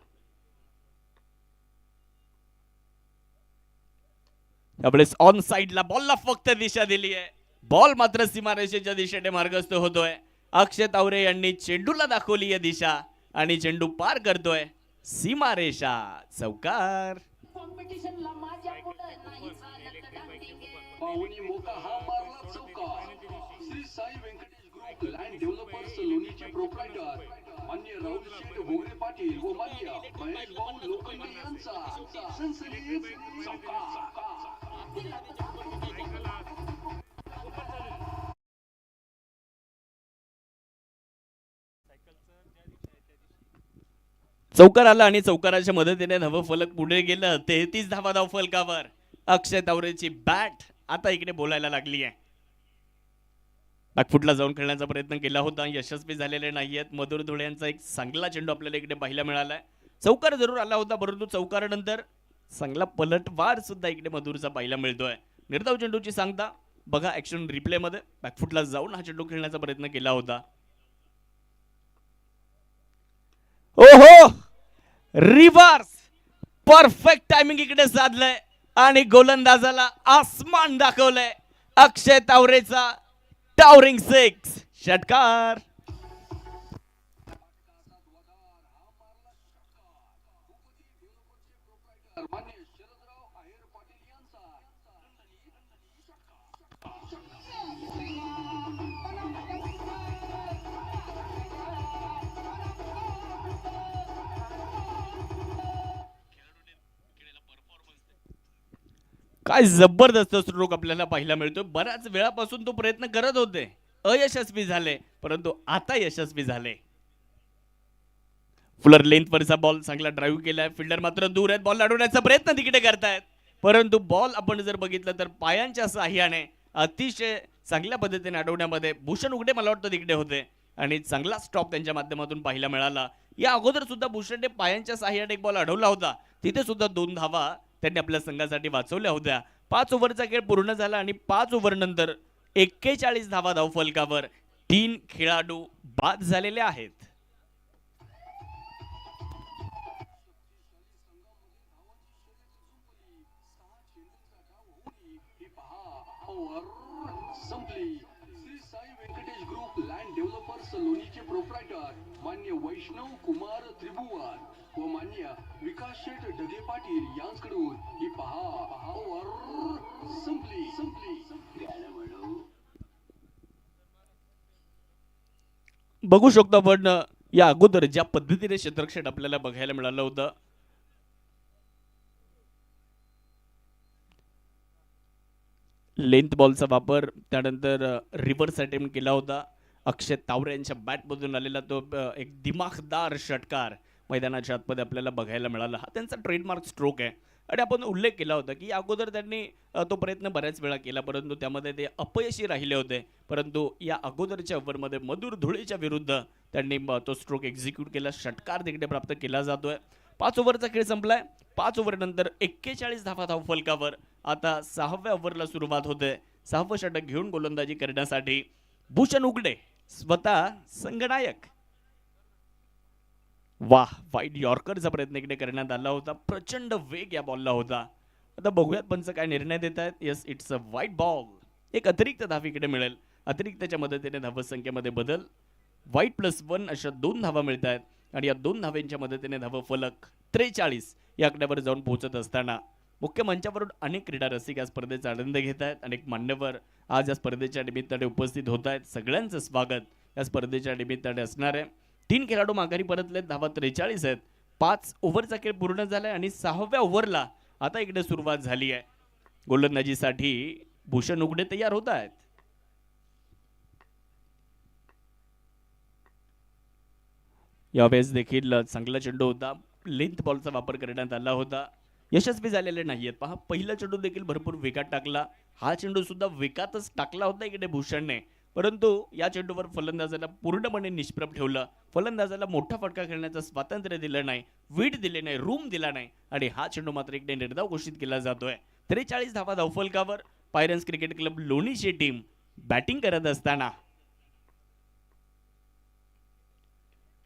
यावेळेस ऑन साइडला बॉलला फक्त दिशा दिली आहे. बॉल मात्र सीमारेषेच्या दिशेने मार्गस्थ होतोय. अक्षय तावरे यांनी चेंडूला दाखवली आहे दिशा आणि चेंडू पार करतोय सीमारेषा. चौकार. कॉम्पिटिशनला माझ्या पुढं नाही चालत डांगडिंगे. पाहुणी मोका हा मारला चौका. Shri Sai Venkatesh group land developers लोणीचे प्रोप्रायटर मान्य राहुल शेठ भोगरे पाटील व मान्य महेश भाऊ लोखंडे यांचा सनसनीत चौकार. चौकार आला आणि चौकाराच्या मदतीने धावफलक पुढे गेलं. 33 धावा धावफलकावर. अक्षय तावरेची बॅट आता इकडे बोलायला लागली आहे. बॅकफुटला जाऊन खेळण्याचा प्रयत्न केला होता, यशस्वी झालेले नाहीयेत. मधुर धुळे यांचा एक चांगला चेंडू आपल्याला इकडे पाहायला मिळालाय. चौकार जरूर आला होता, परंतु चौकारानंतर चांगला पलटवार सुद्धा इकडे मधुरचा पाहायला मिळतोय. निर्धाव चेंडूची सांगता बघा ऍक्शन रिप्ले मध्ये. बॅकफुटला जाऊन हा चेंडू खेळण्याचा प्रयत्न केला होता. ओहो, रिव्हर्स परफेक्ट टायमिंग इकडे साधलंय आणि गोलंदाजाला आसमान दाखवलंय. अक्षय तावरेचा टावरिंग 6 षटकार. मान्य शरदराव आहेर पाटील यांचा काय जबरदस्त स्ट्रोक आपल्याला पाहायला मिळतो. बऱ्याच वेळापासून तो प्रयत्न करत होते, अयशस्वी झाले, परंतु आता यशस्वी झाले. फुलर लेंथ वरचा बॉल चांगला ड्राईव्ह केलाय. फिल्डर मात्र दूर आहेत. बॉल अडवण्याचा प्रयत्न तिकडे करतायत, परंतु बॉल आपण जर बघितलं तर पायांच्या साह्याने अतिशय चांगल्या पद्धतीने अडवण्यामध्ये भूषण उघडे मला वाटतं तिकडे होते आणि चांगला स्टॉप त्यांच्या माध्यमातून पाहायला मिळाला. या अगोदर सुद्धा भूषणने पायांच्या साह्याने एक बॉल अडवला होता, तिथे सुद्धा 2 धावा त्यांनी आपल्या संघासाठी वाचवल्या होत्या. 5 ओव्हरचा खेळ पूर्ण झाला आणि 5 ओव्हर नंतर 41 धावा धावफलकावर. 3 खेळाडू बाद झालेले आहेत. संपली. Shri Sai Venkatesh group land developers लोणीचे प्रोप्रायटर मान्य वैष्णव कुमार त्रिभुवन व मान्य विकास शेठ ढगे पाटील यांच्याकडून ही पहा संपली. बघू शकतो आपण या अगोदर ज्या पद्धतीने क्षेत्रक्षण आपल्याला बघायला मिळालं होतं, लेंथ बॉलचा वापर, त्यानंतर रिव्हर्स अटेम्प्ट केला होता. अक्षय तावरे यांच्या बॅटमधून आलेला तो एक दिमाखदार षटकार मैदानाच्या आतमध्ये आपल्याला बघायला मिळाला. हा त्यांचा ट्रेडमार्क स्ट्रोक आहे आणि आपण उल्लेख केला होता की अगोदर त्यांनी तो प्रयत्न बऱ्याच वेळा केला, परंतु त्यामध्ये ते अपयशी राहिले होते. परंतु या अगोदरच्या ओव्हरमध्ये मधुर धुळेच्या विरुद्ध त्यांनी तो स्ट्रोक एक्झिक्यूट केला. षटकार तिकडे प्राप्त केला जातोय. 5 ओव्हरचा खेळ संपलाय. 5 ओव्हर नंतर 41 धावा धावफलकावर. आता 6व्या ओव्हरला सुरुवात होते. 6वं षटक घेऊन गोलंदाजी करण्यासाठी भूषण उघडे स्वतः संघनायक. वाह, वाईड यॉर्करचा प्रयत्न इकडे करण्यात आला होता. प्रचंड वेग या बॉलला होता. आता बघूयात पंच काय निर्णय देत आहेत. Yes, it's a wide ball. एक अतिरिक्त धाव इकडे मिळेल. अतिरिक्तच्या मदतीने धावसंख्येमध्ये बदल. वाईड +1 अशा 2 धावा मिळत आहेत आणि या 2 धावांच्या मदतीने धावफलक 43 या आकड्यावर जाऊन पोहोचत असताना मुख्य मंचावरून अनेक क्रीडा रसिक या स्पर्धेचा आनंद घेत आहेत. अनेक मान्यवर आज या स्पर्धेच्या निमित्ताने उपस्थित होत आहेत. सगळ्यांचं स्वागत या स्पर्धेच्या निमित्ताने असणार आहे. 3 खेळाडू माघारी परतलेत. धावा 43 आहेत. 5 ओव्हरचा खेळ पूर्ण झालाय आणि 6व्या ओव्हरला आता इकडे सुरुवात झाली आहे. गोलंदाजीसाठी भूषण उघडे तयार होत आहेत. यावेळेस देखील चांगला चेंडू होता. लेंथ बॉलचा वापर करण्यात आला होता. यशस्वी झालेले नाहीयेत. पहा, पहिला चेंडू देखील भरपूर वेगात टाकला. हा चेंडू सुद्धा वेगातच टाकला होता इकडे भूषणने, परंतु या चेंडूवर फलंदाजाला पूर्णपणे निष्प्रभ ठेवलं. फलंदाजाला मोठा फटका खेळण्याचं स्वातंत्र्य दिलं नाही, वीट दिले नाही, रूम दिला नाही आणि हा चेंडू मात्र इकडे निर्धाव घोषित केला जातोय. 43 धावा धावफलकावर. पायरन्स क्रिकेट क्लब लोणीची टीम बॅटिंग करत असताना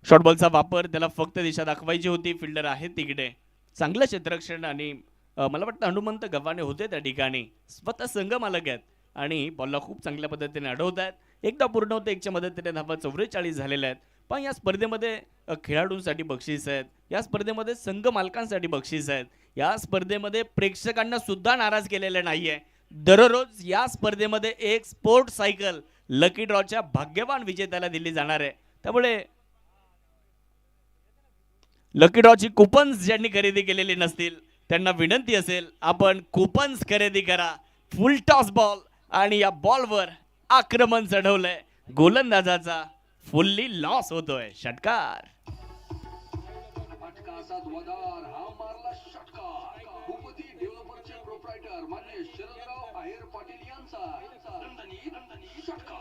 शॉर्ट बॉलचा वापर. त्याला फक्त दिशा दाखवायची होती. फिल्डर आहे तिकडे. चांगलं क्षेत्ररक्षण आणि मला वाटतं हनुमंत गव्हाणे होते त्या ठिकाणी. स्वतः संघ मालक आहेत आणि बॉलला खूप चांगल्या पद्धतीने अडवत आहेत. एकदा पूर्ण होते. एकच्या मदतीने धावा 44 झालेल्या आहेत. पण या स्पर्धेमध्ये खेळाडूंसाठी बक्षीस आहेत. या स्पर्धेमध्ये संघ मालकांसाठी बक्षीस आहेत. या स्पर्धेमध्ये प्रेक्षकांना सुद्धा नाराज केलेलं नाहीये. दररोज या स्पर्धेमध्ये एक स्पोर्ट सायकल लकी ड्रॉच्या भाग्यवान विजेत्याला दिली जाणार आहे. त्यामुळे लकी ड्रॉची कुपन्स ज्यांनी खरेदी केलेली नसतील त्यांना विनंती असेल, आपण कुपन्स खरेदी करा. फुल टॉस बॉल आणि या बॉलवर आक्रमण चढवलंय गोलंदाजाचा, फुल्ली लॉस होतोय. षटकार. फटका असा धुवाधार, हा मारला षटकार. भूपती डेव्हलपरचे प्रोप्रायटर मान्य शरदराव आहेर पाटील यांचा दणदणीत षटकार.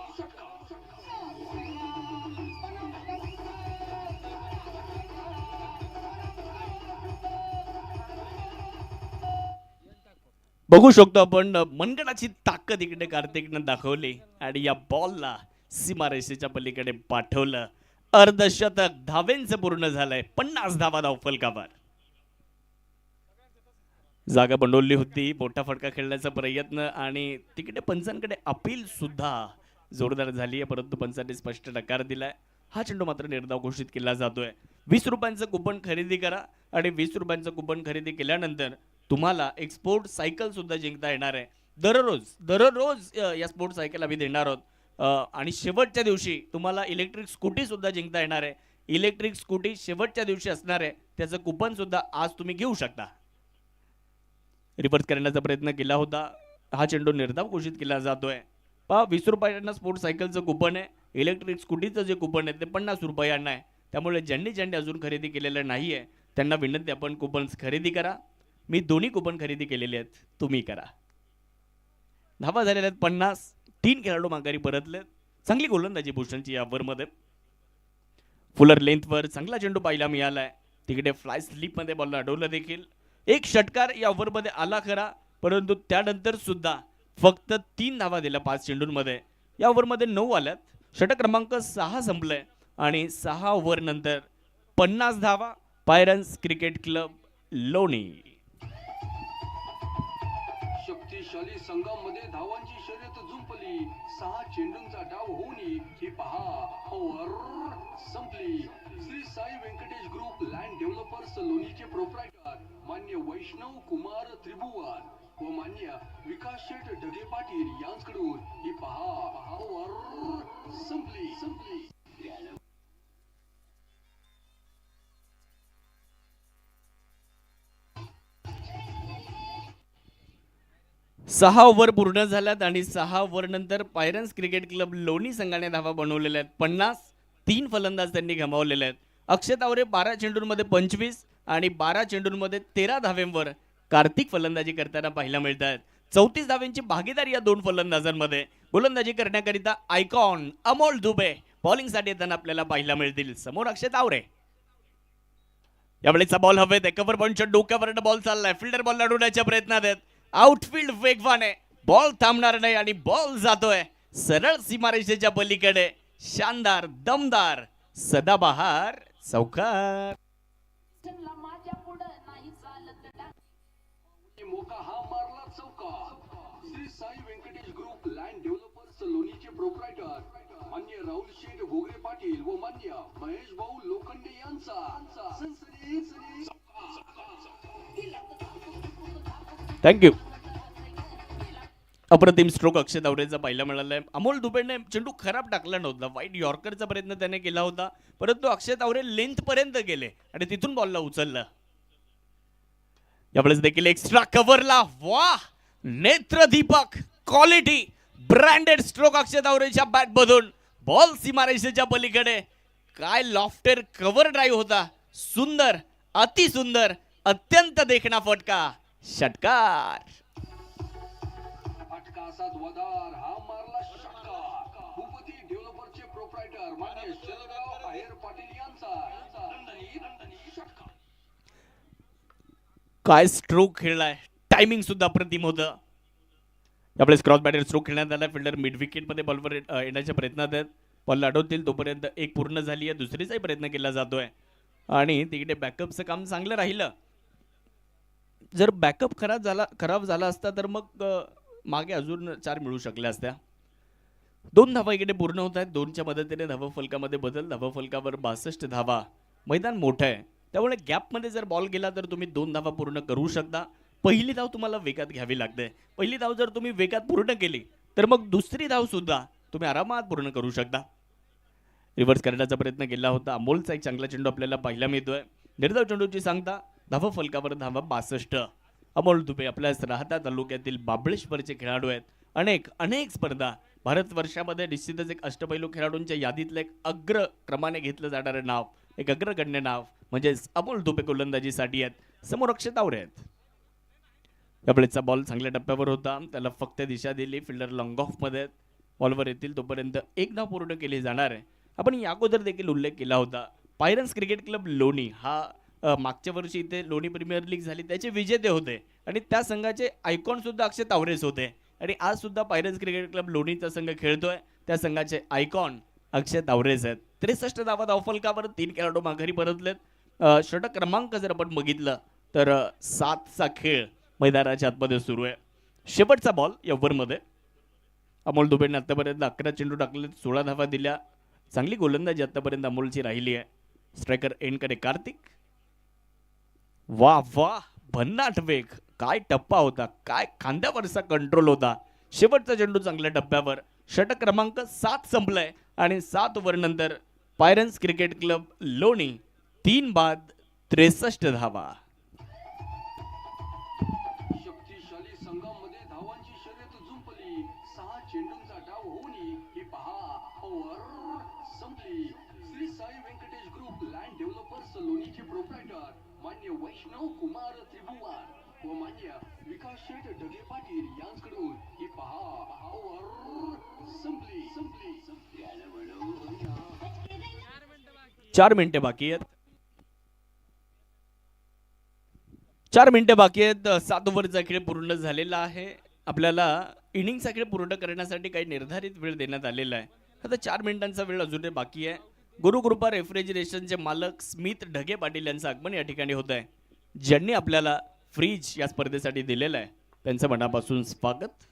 बघू शकतो आपण मनगडाची ताकद इकडे कार्तिकनं दाखवली आणि या बॉलला सीमारेषेच्या पलीकडे पाठवलं. अर्धशतक धावेंचं पूर्ण झालंय. 50 धावा धावफलकावर. जागा बनवली होती, मोठा फटका खेळण्याचा प्रयत्न आणि तिकडे पंचांकडे अपील सुद्धा जोरदार झाली आहे, परंतु पंचांनी स्पष्ट नकार दिलाय. हा चेंडू मात्र निर्धाव घोषित केला जातोय. 20 रुपयांचं कुपन खरेदी करा आणि 20 रुपयांचं कुपन खरेदी केल्यानंतर तुम्हाला एक स्पोर्ट सायकल सुद्धा जिंकता येणार आहे. दररोज या स्पोर्ट सायकल आम्ही देणार आहोत. आणि शेवटच्या दिवशी तुम्हाला इलेक्ट्रिक स्कूटी सुद्धा जिंकता येणार आहे. इलेक्ट्रिक स्कूटी शेवटच्या दिवशी असणार आहे, त्याचं कुपन सुद्धा आज तुम्ही घेऊ शकता. रिव्हर्स करण्याचा प्रयत्न केला होता, हा चेंडू निर्धाव घोषित केला जातोय. 20 रुपयांना स्पोर्ट सायकलचं कुपन आहे. इलेक्ट्रिक स्कूटीचं जे कुपन आहे ते 50 रुपयांना आहे. त्यामुळे ज्यांनी अजून खरेदी केलेलं नाही आहे त्यांना विनंती, आपण कुपन्स खरेदी करा. मी दोन्ही कुपन खरेदी केलेले आहेत, तुम्ही करा. धावा झालेल्या आहेत 50. 3 खेळाडू माघारी परतलेत. चांगली गोलंदाजी भूषणची या ओव्हरमध्ये. फुलर लेंथवर चांगला चेंडू पाहायला मिळालाय. तिकडे फ्लाय स्लिपमध्ये बॉलला अडवलं देखील. एक षटकार या ओव्हरमध्ये आला खरा, परंतु त्यानंतर सुद्धा फक्त 3 धावा दिल्या 5 चेंडूंमध्ये. या ओव्हरमध्ये 9 आल्यात. षटक क्रमांक 6 संपलंय आणि 6 ओव्हर नंतर 50 धावा. पायरन्स क्रिकेट क्लब लोणी. शक्तिशाली संघामध्ये धावांची शर्यत जुंपली. 6 चेंडूंचा डाव होऊन ही पहा ओव्हर संपली. Shri Sai Venkatesh group land developers लोणीचे प्रोप्रायटर मान्य वैष्णव कुमार त्रिभुवन व मान्य विकास शेठ ढगे पाटील यांच्याकडून ही पहा ओव्हर संपली. 6 ओव्हर पूर्ण झाल्यात आणि 6 ओव्हर नंतर पायरन्स क्रिकेट क्लब लोणी संघाने धावा बनवलेल्या आहेत 50. 3 फलंदाज त्यांनी गमावलेले आहेत. अक्षत आवरे 12 चेंडूंमध्ये 25 आणि 12 चेंडूंमध्ये 13 धावेंवर कार्तिक फलंदाजी करताना पाहायला मिळत आहेत. 34 धावेंची भागीदारी या 2 फलंदाजांमध्ये. गोलंदाजी करण्याकरिता आयकॉन अमोल दुबे बॉलिंगसाठी येताना आपल्याला पाहायला मिळतील. समोर अक्षत आवरे. यावेळेचा बॉल हवेत. कव्हर पॉईंटच्या डोक्यावर बॉल चाललाय. फिल्डर बॉल अडवण्याच्या प्रयत्नात आहेत. आउटफील्ड वेगवान आहे, बॉल थांबणार नाही आणि बॉल जातोय सरळ सीमारेषेच्या पलीकडे. शानदार, दमदार, सदाबहार चौकार. माझ्या पुढं नाही चालत डांग. मोका हा मारला चौकार. Shri Sai Venkatesh group land developers लोणीचे प्रोप्रायटर मान्य राहुल शेठ घोगरे पाटील व मान्य महेश भाऊ लोखंडे यांचा सनसनीत थँक्यू. अप्रतिम स्ट्रोक अक्षय आवरेचा पाहायला मिळालाय. अमोल दुबेने चेंडू खराब टाकला नव्हता. वाईट यॉर्करचा प्रयत्न त्याने केला होता, परंतु अक्षय आवरे लेंथ पर्यंत गेले आणि तिथून बॉलला उचललं. यावेळेस देखील एक्स्ट्रा कव्हरला. वाह, नेत्रदीपक क्वालिटी ब्रँडेड स्ट्रोक अक्षय आवरेच्या बॅट मधून. बॉल सीमारेषेच्या पलीकडे. काय लॉफ्टर कव्हर ड्राईव्ह होता. सुंदर, अतिसुंदर, अत्यंत देखणा फटका. षटकार. फटका असा धुवाधार, हा मारला षटकार. भूपती डेव्हलपरचे प्रोप्रायटर मान्य शरदराव आहेर पाटील यांचा दणदणीत षटकार. काय स्ट्रोक खेळलाय. टायमिंग सुद्धा अप्रतिम होतं. यावेळेस क्रॉस बॅटर स्ट्रोक खेळण्यात आला. फिल्डर मिड विकेट मध्ये बॉलवर येण्याच्या प्रयत्नात आहेत. बॉल अडवतील तोपर्यंत एक पूर्ण झाली आहे. दुसरीचाही प्रयत्न केला जातोय आणि तिकडे बॅकअपचं काम चांगलं राहिलं. जर बॅकअप खराब झाला असता तर मग मागे अजून 4 मिळू शकल्या असत्या. 2 धावा इकडे पूर्ण होत आहेत. 2च्या मदतीने धावा फलकामध्ये बदल. धावा फलकावर 62 धावा. मैदान मोठं आहे, त्यामुळे गॅपमध्ये जर बॉल गेला तर तुम्ही 2 धावा पूर्ण करू शकता. पहिली धाव तुम्हाला वेगात घ्यावी लागते. पहिली धाव जर तुम्ही वेगात पूर्ण केली तर मग दुसरी धाव सुद्धा तुम्ही आरामात पूर्ण करू शकता. रिव्हर्स करण्याचा प्रयत्न केला होता. अमोलचा एक चांगला चेंडू आपल्याला पाहायला मिळतोय. निर्धाव चेंडूची सांगता धावा फलकावर धावा 62. अमोल दुबे आपल्याच राहता तालुक्यातील बाबळेश्वरचे खेळाडू आहेत. अनेक अनेक स्पर्धा भारतवर्षामध्ये निश्चितच एक अष्टपैलू खेळाडूंच्या यादीतलं एक अग्र क्रमाने घेतलं जाणारं नाव, एक अग्रगण्य नाव म्हणजेच अमोल दुबे गोलंदाजीसाठी आहेत. समोर अक्षय तावरे आहेत. कबळेचा बॉल चांगल्या टप्प्यावर होता, त्याला फक्त दिशा दिली. फिल्डर लॉंग ऑफ मध्ये बॉलवर येतील तोपर्यंत एक धाव पूर्ण केली जाणार आहे. आपण या अगोदर देखील उल्लेख केला होता, पायरन्स क्रिकेट क्लब लोणी हा मागच्या वर्षी इथे लोणी प्रीमियर लीग झाली त्याचे विजेते होते आणि त्या संघाचे आयकॉन सुद्धा अक्षय तावरेच होते. आणि आज सुद्धा पायरन्स क्रिकेट क्लब लोणीचा संघ खेळतोय, त्या संघाचे आयकॉन अक्षय तावरेच आहेत. 63 धावा धावफलकावर 3 खेळाडू माघारी परतलेत. षटक क्रमांक जर आपण बघितलं तर 7चा खेळ मैदानाच्या आतमध्ये सुरू आहे. शेवटचा बॉल या ओव्हरमध्ये अमोल दुबेने आतापर्यंत 11 चेंडू टाकले, 16 धावा दिल्या. चांगली गोलंदाजी आतापर्यंत अमोलची राहिली आहे. स्ट्रायकर एंड करे कार्तिक. वा वा, भन्नाट वेग, काय टप्पा होता, काय खांद्यावरचा कंट्रोल होता. शेवटचा चेंडू चांगल्या टप्प्यावर. षटक क्रमांक 7 संपलाय आणि 7 ओव्हर नंतर पायरन्स क्रिकेट क्लब लोणी 3 बाद 63 धावा. शक्तिशाली संघामध्ये धावांची शर्यत जुंपली. 6 चेंडूंचा डाव होऊन ही पहा ओव्हर संपली. Shri Sai Venkatesh group land developers लोणीचे प्रोप्रायटर मान्य वैष्णव कुमार त्रिभुवन व मान्य विकास शेठ ढगे पाटील यांच्याकडून ही पहा ओव्हर संपली. 4 मिनिटे बाकी आहेत. 4 मिनिटे बाकी आहेत. 7 ओव्हरचा खेळ पूर्ण झालेला आहे. आपल्याला इनिंगचा खेळ पूर्ण करण्यासाठी काही निर्धारित वेळ देण्यात आलेला आहे. आता 4 मिनिटांचा वेळ अजून बाकी आहे. गुरुकृपा रेफ्रिजरेशनचे मालक स्मित ढगे पाटील यांचं आगमन या ठिकाणी होत आहे, ज्यांनी आपल्याला फ्रीज या स्पर्धेसाठी दिलेलं आहे. त्यांचं मनापासून स्वागत.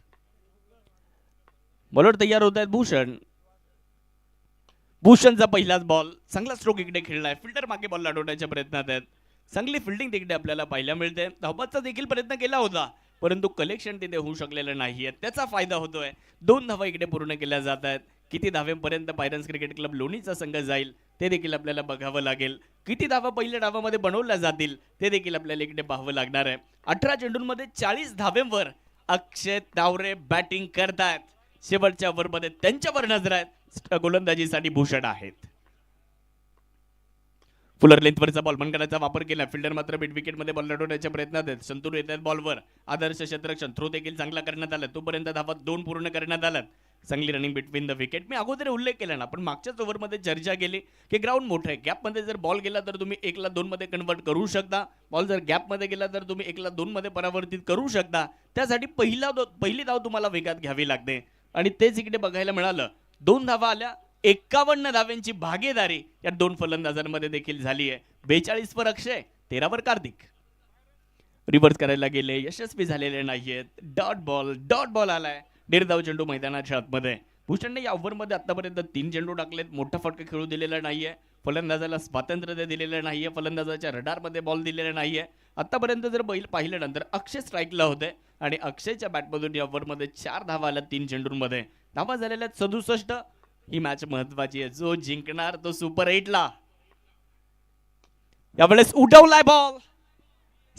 बॉलर तयार होत आहेत भूषण. भूषणचा पहिलाच बॉल, चांगला स्ट्रोक इकडे खेळलाय. फिल्डर मागे बॉल अडवण्याच्या प्रयत्नात आहेत. चांगली फिल्डिंग तिकडे आपल्याला पाहायला मिळते. धावबाचा देखील प्रयत्न केला होता परंतु कलेक्शन तिथे होऊ शकलेलं नाहीये, त्याचा फायदा होतोय. 2 धावा इकडे पूर्ण केल्या जात आहेत. किती धावेपर्यंत पायरन्स क्रिकेट क्लब लोणीचा संघ जाईल ते देखील आपल्याला बघावं लागेल. किती धावा पहिल्या डावामध्ये बनवल्या जातील ते देखील आपल्याला इकडे पाहावं लागणार आहे. 18 चेंडूंमध्ये 40 धावेंवर अक्षय तावरे बॅटिंग करतायत. शेवटच्या ओव्हरमध्ये त्यांच्यावर नजर आहेत. गोलंदाजीसाठी भूषण आहेत. फुलर लेंथवरचा बॉल मनकराचा वापर केला. फिल्डर मात्र मिड विकेट मध्ये बॉल लढवण्याच्या प्रयत्नात आहेत. संतूर येत आहेत बॉलवर. आदर्श क्षेत्ररक्षण थ्रो देखील चांगला करण्यात आला. तोपर्यंत धावा 2 पूर्ण करण्यात आल्यात. चांगली रनिंग बिटवीन द विकेट. मी अगोदर उल्लेख केला ना, पण मागच्याच ओव्हरमध्ये चर्चा केली की ग्राउंड मोठं आहे. गॅपमध्ये जर बॉल गेला तर तुम्ही 1 ला 2 मध्ये कन्वर्ट करू शकता. बॉल जर गॅपमध्ये गेला तर तुम्ही 1 ला 2 मध्ये परावर्तित करू शकता. त्यासाठी पहिली धाव तुम्हाला वेगात घ्यावी लागते आणि तेच इकडे बघायला मिळालं. 2 धावा आल्या. 51 धाव्यांची भागीदारी या 2 फलंदाजांमध्ये देखील झाली आहे. 42 वर अक्षय, 13 वर कार्तिक. रिव्हर्स करायला गेले, यशस्वी झालेले नाहीयेत. डॉट बॉल आलाय. निर्धाव चेंडू मैदानाच्या आतमध्ये. भूषणने या ओव्हरमध्ये आतापर्यंत 3 चेंडू टाकलेत. मोठा फटका खेळू दिलेला नाहीये. फलंदाजाला स्वातंत्र्य दिलेलं नाहीये. फलंदाजाच्या रडारमध्ये बॉल दिलेला नाहीये. आतापर्यंत जर बैल पाहिलं नंतर अक्षय स्ट्राईकला होते आणि अक्षयच्या बॅटमधून या ओव्हरमध्ये 4 धावा आल्या 3 चेंडूंमध्ये. धावा झालेल्या 67. ही मॅच महत्वाची आहे. जो जिंकणार तो सुपर 8 ला. यावेळेस उडवलाय ball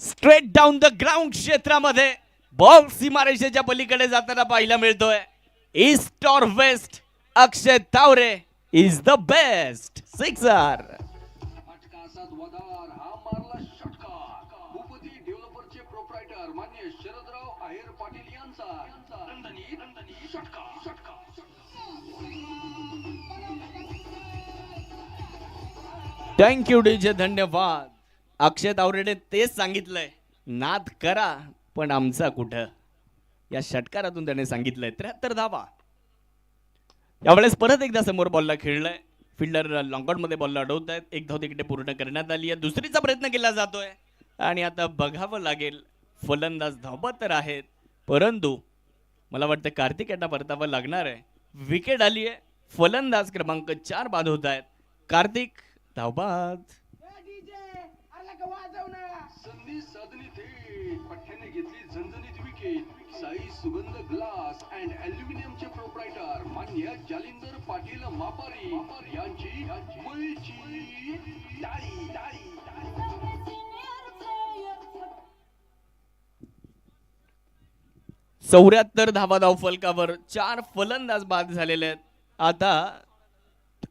straight down the ground क्षेत्रामध्ये. बॉल सीमारेषेच्या पलीकडे जाताना पाहायला मिळतोय. ईस्ट और west, Akshay Tawre is the best. 6 फटकासात वधार हा मारला षटका. भूपती डेव्हलपरचे प्रोप्रायटर मान्य शरदराव आहेर पाटील यांचा नंदनी षटका. थँक्यू डीजे, धन्यवाद. अक्षय तावरेने तेच सांगितलंय, नाद करा पण आमचा कुठं. या षटकारातून त्याने सांगितलंय. 73 धावा. यावेळेस परत एकदा समोर बॉलला खेळलाय. फिल्डर लॉंगआउट मध्ये बॉलला अडवत आहेत. 1 धाव तिकडे पूर्ण करण्यात आली आहे. दुसरीचा प्रयत्न केला जातोय आणि आता बघावं लागेल. फलंदाज धावत तर आहेत परंतु मला वाटतं कार्तिक यांना परतावं लागणार आहे. विकेट आली आहे. फलंदाज क्रमांक 4 बाद होत आहेत. कार्तिक धावबाद. संधी साधणी थेट पठ्ठ्याने घेतली झणझणीत विकेट. साई सुगंध ग्लास अँड ॲल्युमिनियमचे प्रोप्रायटर मान्य जालिंदर पाटील मापारी यांची मुळची टाळी. चौऱ्याहत्तर धावा धाव फलकावर 4 फलंदाज बाद झालेले आहेत. आता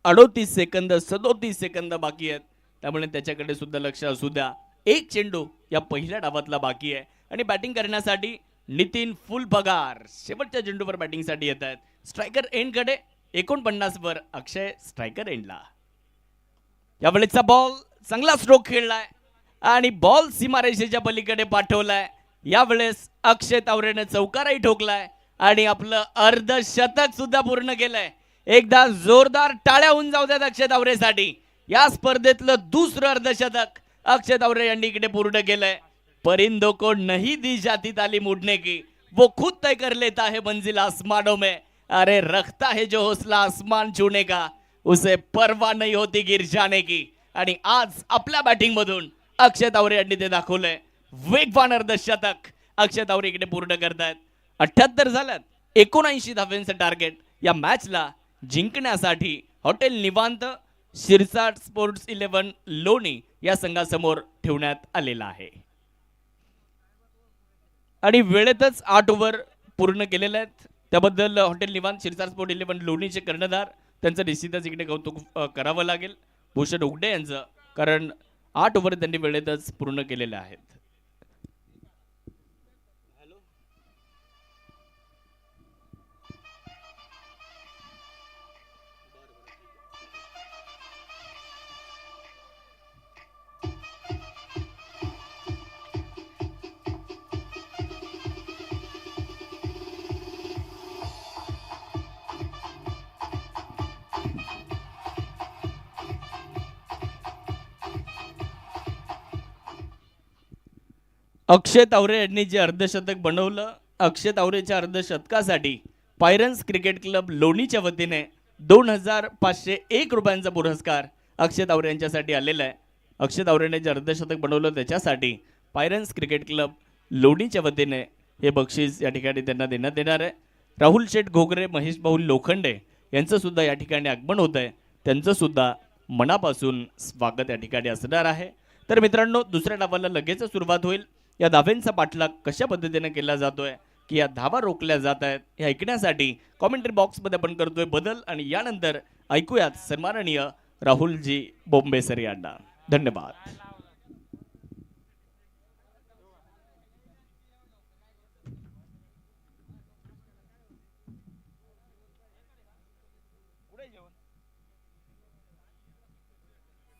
38 सेकंद 37 सेकंद बाकी आहेत, त्यामुळे त्याच्याकडे सुद्धा लक्ष असू द्या. एक चेंडू या पहिल्या डावातला बाकी आहे आणि बॅटिंग करण्यासाठी नितीन फुलपगार शेवटच्या चेंडूवर बॅटिंगसाठी येत आहेत. स्ट्रायकर एंड कडे 49 वर अक्षय स्ट्रायकर एंडला. यावेळेचा बॉल चांगला स्ट्रोक खेळलाय आणि बॉल सीमारेषेच्या पलीकडे पाठवलाय. यावेळेस अक्षय तावरेने चौकाराही ठोकलाय आणि आपलं अर्धशतक सुद्धा पूर्ण केलंय. एकदा जोरदार टाळ्या होऊन जाऊ द्यात अक्षय तावरेसाठी. या स्पर्धेतलं दुसरं अर्धशतक अक्षय तावरे यांनी इकडे पूर्ण केलंय. परिंदों को नहीं दी जाती तालीम उड़ने की, वो खुद तय कर लेता है मंजिल आसमानों में. अरे रखता है जो हौसला आसमान छूने का, उसे परवाह नहीं होती गिर जाने की. आणि आज आपल्या बॅटिंग मधून अक्षय तावरे यांनी ते दाखवलंय. वेगवान अर्धशतक अक्षय तावरे इकडे पूर्ण करतायत. 78 झाल्यात. 79 धाव्यांचं टार्गेट या मॅचला जिंकण्यासाठी हॉटेल निवांत शिरसाट स्पोर्ट्स 11 लोणी या संघासमोर ठेवण्यात आलेला आहे आणि वेळेतच 8 ओव्हर पूर्ण केलेले आहेत. त्याबद्दल हॉटेल निवांत शिरसाट स्पोर्ट 11 लोणीचे कर्णधार त्यांचं निश्चितच इकडे कौतुक करावं लागेल भूषण उगडे यांचं, कारण 8 ओव्हर त्यांनी वेळेतच पूर्ण केलेले आहेत. अक्षय तावरे यांनी जे अर्धशतक बनवलं, अक्षय तावरेच्या अर्धशतकासाठी पायरन्स क्रिकेट क्लब लोणीच्या वतीने 2501 रुपयांचा पुरस्कार अक्षय तावरे यांच्यासाठी आलेला आहे. अक्षय तावरेने जे अर्धशतक बनवलं त्याच्यासाठी पायरन्स क्रिकेट क्लब लोणीच्या वतीने हे बक्षीस या ठिकाणी त्यांना देण्यात येणार आहे. राहुल शेठ घोगरे, महेश भाऊ लोखंडे यांचं सुद्धा या ठिकाणी आगमन होत आहे. त्यांचं सुद्धा मनापासून स्वागत या ठिकाणी असणार आहे. तर मित्रांनो, दुसऱ्या डावाला लगेच सुरुवात होईल. या धाव्यांचा पाठलाग कशा पद्धतीने केला जातोय, की या धावा रोखल्या जात आहेत हे ऐकण्यासाठी कॉमेंट्री बॉक्समध्ये आपण करतोय बदल आणि यानंतर ऐकूयात सन्माननीय राहुलजी बोंबेसर यांना. धन्यवाद.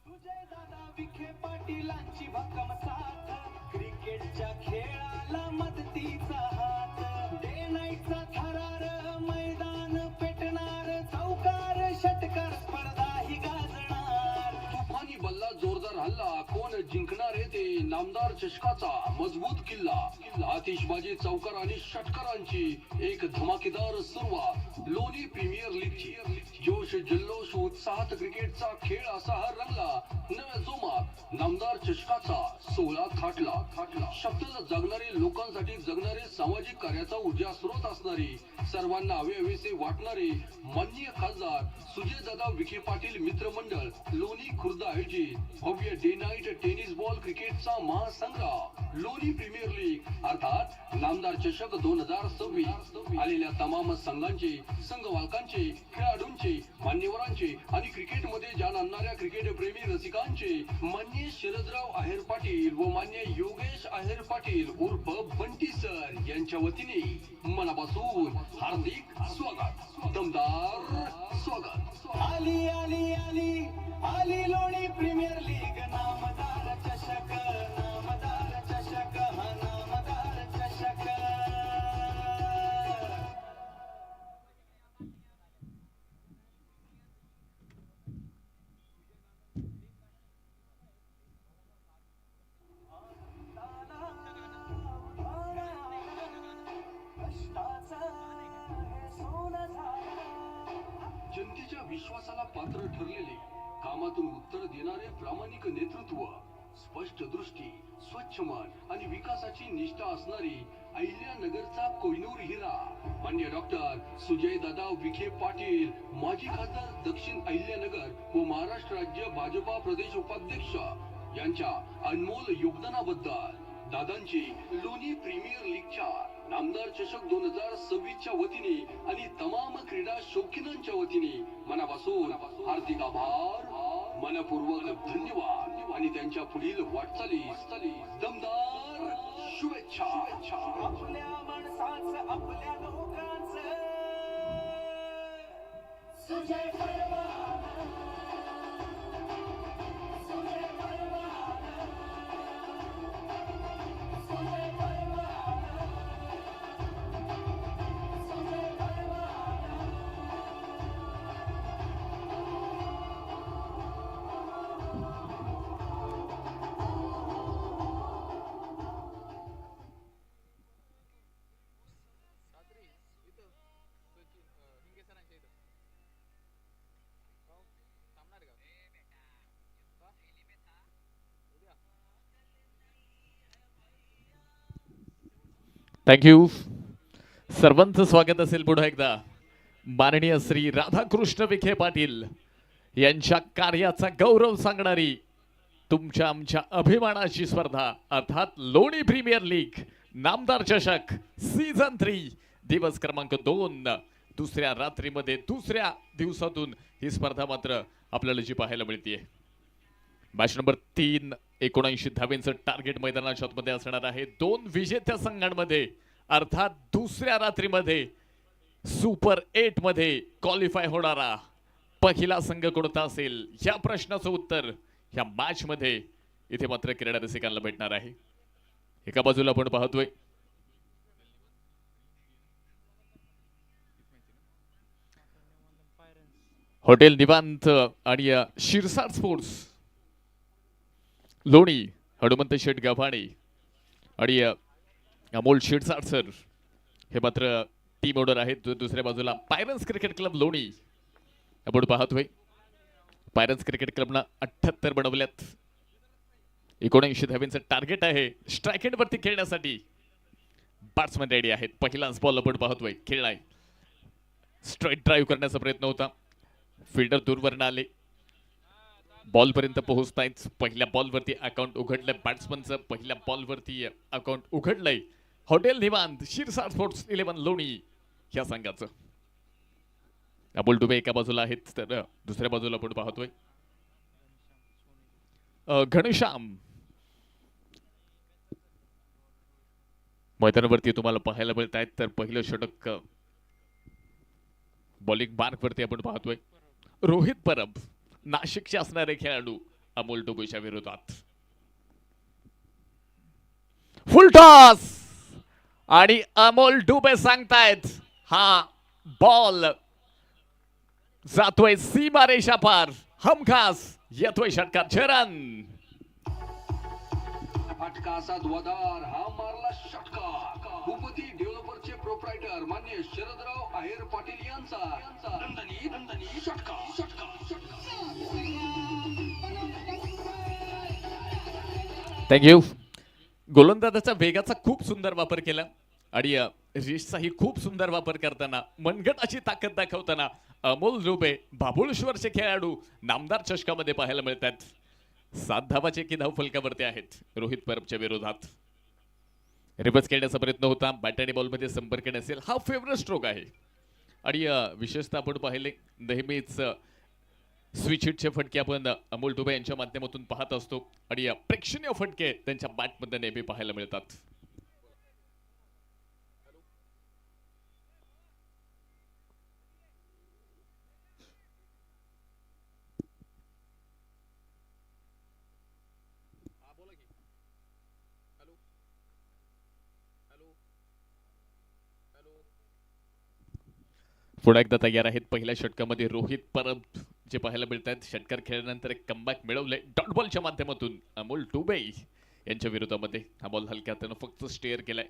सुजय दादा विखे पाटीलांची भक्कम साथ, क्रिकेटच्या खेळाला मदतीचा हात. डे नाईटचा थरार, मैदान पेटणार, चौकार षटकार स्पर्धा ही गाजणार. तुफानी बल्ला जोरदार हल्ला, कोण जिंकणार आहे ते नामदार चषकाचा मजबूत किल्ला. आतिषबाजी चौकार आणि षटकारांची एक धमाकेदार सुरुवात. लोणी प्रीमियर लीगची जोश जल्लोष उत्साहात क्रिकेटचा खेळ असा हा रंगला. नव्या जोमात नामदार चषकाचा 16 थाटला. शब्दाला जगणारे, लोकांसाठी जगणारे, सामाजिक कार्याचा ऊर्जा स्रोत असणारी, सर्वांना हवेहवेसे वाटणारे माननीय खासदार सुजयदादा विखे पाटील मित्रमंडळ लोणी खुर्द आयोजित भव्य डे नाईट टेनिस बॉल क्रिकेटचा महासंग्राम लोणी प्रीमियर लीग अर्थात नामदार चषक 2026 आलेल्या तमाम संघांचे, संघ मालकांचे, खेळाडूंचे, मान्यवरांचे आणि क्रिकेटमध्ये जाण आणणाऱ्या क्रिकेट प्रेमी रसिकांचे मान्य शरदराव आहेर पाटील व मान्य योगेश आहेर पाटील उर्फ बंटी सर यांच्या वतीने मनापासून हार्दिक स्वागत, दमदार स्वागत. आली आली आली आली लोणी प्रीमियर लीग, नामदार चषक, नामदार चषक, हा नामदार चषक. जनतेच्या विश्वासाला पात्र ठरलेले, कामातून उत्तर देणारे प्रामाणिक नेतृत्व, स्पष्ट दृष्टी, स्वच्छ मन आणि विकासाची निष्ठा असणारी अहिल्यानगरचा कोहिनूर हिरा मान्य डॉक्टर सुजयदादा विखे पाटील, माजी खासदार दक्षिण अहिल्यानगर व महाराष्ट्र राज्य भाजपा प्रदेश उपाध्यक्ष यांच्या अनमोल योगदानाबद्दल दादांची लोणी प्रीमियर लीगच्या नामदार चषक 2026च्या वतीने आणि तमाम क्रीडा शौकीनांच्या वतीने मनापासून हार्दिक आभार, मनपूर्वक धन्यवाद आणि त्यांच्या पुढील वाटचालीस दमदार शुभेच्छा. आपल्या माणसाचं आपल्या लोकांचं सुजय परवाना, सुजय परवाना, सुजय परवाना, सुजय परवाना. थँक्यू. सर्वांचं स्वागत असेल पुन्हा एकदा माननीय श्री राधाकृष्ण विखे पाटील यांच्या कार्याचा गौरव सांगणारी तुमच्या आमच्या अभिमानाची स्पर्धा अर्थात लोणी प्रीमियर लीग नामदार चषक सीझन 3 दिवस क्रमांक 2 दुसऱ्या रात्रीमध्ये दुसऱ्या दिवसातून ही स्पर्धा मात्र आपल्याला जी पाहायला मिळते. मॅच नंबर 3 79 धावेंचं टार्गेट मैदानाच्या आतमध्ये असणार आहे. 2 विजेत्या संघांमध्ये अर्थात दुसऱ्या रात्रीमध्ये सुपर 8 मध्ये क्वालिफाय होणारा पहिला संघ कोणता असेल या प्रश्नाचं उत्तर या मॅच मध्ये इथे मात्र क्रीडा रसिकांना भेटणार आहे. एका बाजूला आपण पाहतोय हॉटेल निवांत आणि शिरसाट स्पोर्ट्स लोणी हनुमंत शेठ गाभाणे आणि अमोल शिरसाट सर हे मात्र टीम ओनर आहेत. दुसऱ्या बाजूला पायरन्स क्रिकेट क्लब लोणी आपण पाहतोय पायरन्स क्रिकेट क्लबनं 78 बनवल्यात. 79 धावेंचं टार्गेट आहे. स्ट्राईक एंड वरती खेळण्यासाठी बॅट्समन रेडी आहेत. पहिलाच बॉल आपण पाहतोय खेळलाय. स्ट्रेट ड्राईव्ह करण्याचा प्रयत्न होता. फिल्डर दूरवरनं आले. बॉल पर्यंत पोहोचतायच. पहिल्या बॉलवरती अकाउंट उघडलंय बॅट्समनचं. पहिल्या बॉलवरती अकाउंट उघडलंय हॉटेल निवांत शिरसाट स्पोर्ट्स 11 लोणी या संघाचं. अबोल डुबे एका बाजूला आहेत तर दुसऱ्या बाजूला आपण पाहतोय घनश्याम मैदानावरती तुम्हाला पाहायला मिळत आहेत. तर पहिलं षटक बॉलिंग मार्क वरती आपण पाहतोय. रोहित परब नाशिकचे असणारे खेळाडू अमोल डुबेच्या विरोधात. फुल टॉस आणि अमोल डुबे सांगतायत हा बॉल जातोय सीमारेषा पार. हमखास येतोय षटकार. चरण फटका असा धुवाधार हा मारला षटकार. भूपती डेव्हलपरचे प्रोप्रायटर मान्य शरदराव आहेर पाटील यांचा दणदणीत षटकार. थँक्यू. गोलंदाजाच्या वेगाचा खूप सुंदर वापर केला आणि रिशचाही खूप सुंदर वापर करताना मनगटाची ताकद दाखवताना अमोल डुबे बाबुळेश्वरचे खेळाडू नामदार चषकामध्ये पाहायला मिळतात. 7 धावाचे की धाव फलकावरती आहेत रोहित परबच्या विरोधात. रिव्हर्स खेळण्याचा प्रयत्न होता. बॅट आणि बॉलमध्ये संपर्क नसेल हा फेवरेट स्ट्रोक आहे. आणि विशेषतः आपण पाहिले नेहमीच स्विच हिटचे फटके आपण अमोल डुबे यांच्या माध्यमातून पाहत असतो आणि प्रेक्षणीय फटके त्यांच्या बॅटमध्ये नेहमी पाहायला मिळतात. पुन्हा एकदा तयार आहेत. पहिल्या षटकामध्ये रोहित परब जे पाहायला मिळतात. षटकार खेळल्यानंतर एक कमबॅक मिळवले डॉट बॉलच्या माध्यमातून अमोल डुबे यांच्या विरोधामध्ये. हा बॉल हलक्या हातानं फक्त स्टेअर केलाय.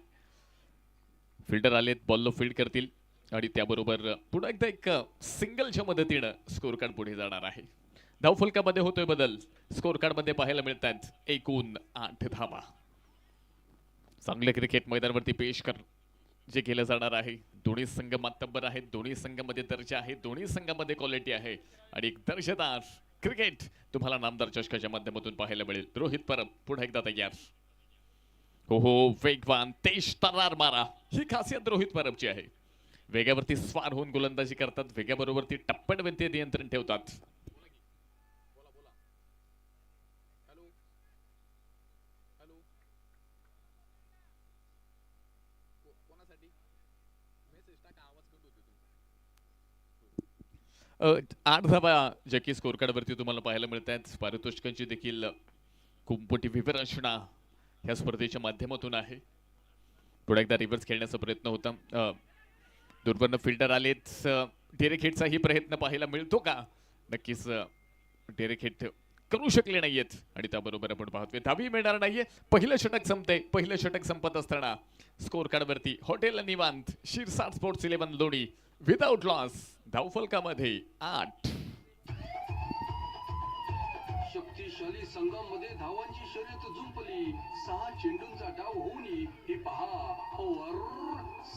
फिल्डर आलेत बॉलला फील्ड करतील आणि त्याबरोबर पुन्हा एकदा एक सिंगलच्या मदतीनं स्कोर कार्ड पुढे जाणार आहे. धावफलकामध्ये होतोय बदल. स्कोर कार्ड मध्ये पाहायला मिळतात एकूण 8 धावा. चांगले क्रिकेट मैदानावरती पेश जे केलं जाणार आहे. दोन्ही संघ मातब्बर आहेत. दोन्ही संघामध्ये दर्जा आहे. दोन्ही संघामध्ये क्वालिटी आहे आणि एक दर्जेदार क्रिकेट तुम्हाला नामदार चषकाच्या माध्यमातून पाहायला मिळेल. रोहित परब पुन्हा एकदा तयार. हो वेगवान तेज तरार मारा ही खासियत रोहित परबची आहे. वेगावरती स्वार होऊन गोलंदाजी करतात, वेगाबरोबर ती टप्प्यावरती नियंत्रण ठेवतात. आठ धावा जकी स्कोर कार्ड वरती तुम्हाला पाहायला मिळत आहेत. पारितोषिकांची देखील खूप मोठी विवरचना ह्या स्पर्धेच्या माध्यमातून आहे. पुढे एकदा रिव्हर्स खेळण्याचा प्रयत्न होता. दुर्बर्ण फिल्डर आलेत. डेरेक हिटचाही प्रयत्न पाहायला मिळतो का? नक्कीच डेरेक हिट करू शकले नाहीयेत आणि त्याबरोबर आपण पाहतोय धावी मिळणार नाहीये. पहिलं षटक संपते. पहिलं षटक संपत असताना स्कोर कार्ड वरती हॉटेल निवांत शिरसाट स्पोर्ट्स 11 लोणी विदाउट लॉस धावफलकामध्ये 8. शक्तिशाली संघामध्ये धावांची शर्यत जुंपली. 6 चेंडूंचा डाव होऊन ही पहा ओव्हर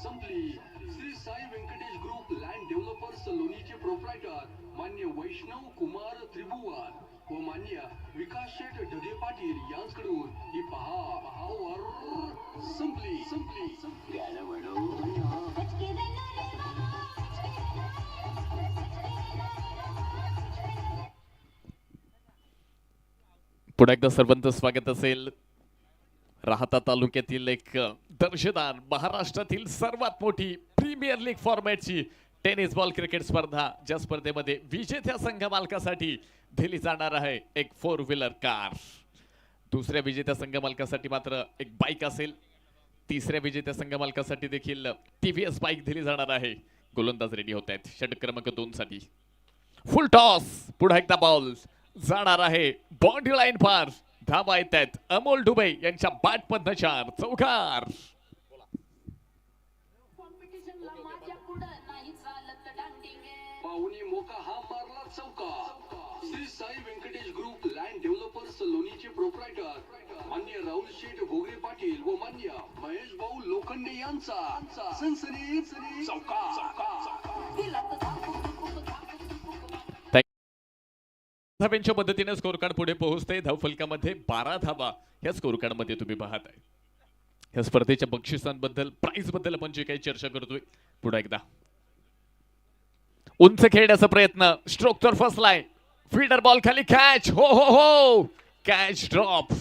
संपली. Shri Sai Venkatesh group land developers लोणीचे प्रोप्रायटर मान्य वैष्णव कुमार त्रिभुवन व मान्य विकास शेठ ढगे पाटील यांच्याकडून ही पहा ओव्हर संपली. पुन्हा एकदा सर्वांचं स्वागत असेल. राहता तालुक्यातील एक दर्जेदार महाराष्ट्रातील सर्वात मोठी प्रीमियर लीग फॉर्मॅटची टेनिस बॉल क्रिकेट स्पर्धा, ज्या स्पर्धेमध्ये विजेत्या संघ मालकासाठी दिली जाणार आहे एक 4 व्हीलर कार. दुसऱ्या विजेत्या संघ मालकासाठी मात्र एक बाईक असेल. तिसऱ्या विजेत्या संघ मालकासाठी देखील TVS बाईक दिली जाणार आहे. गोलंदाज रेडी होत आहेत षटक क्रमांक 2 साठी. फुल टॉस. पुन्हा एकदा बॉल जाणार आहे बाउंड्री लाईन पार. धावा येत आहेत अमोल डुबे यांच्या बॅट मधनं 4 चौकार. कॉम्पिटिशनला माझ्या पुढं नाही चालत डांडिंगे. पाहुणी मोका हा मारला चौका. Shri Sai Venkatesh group land developers लोणीचे प्रोप्रायटर मान्य राहुल शेठ घोगरे पाटील व मान्य महेश भाऊ लोखंडे यांचा सनसनीत चौका. दिला तर धाकू धाकू. धाव्यांच्या मदतीने स्कोर कार्ड पुढे पोहोचते. धावफलकामध्ये 12 धावा या स्कोर कार्ड मध्ये तुम्ही पाहताय. या स्पर्धेच्या बक्षिसांबद्दल प्राइज बद्दल आपण जे काही चर्चा करतोय. पुढे एकदा उंच खेळण्याचा प्रयत्न. स्ट्रोक तर फसलाय. फील्डर बॉल खाली कॅच. हो कॅच ड्रॉप.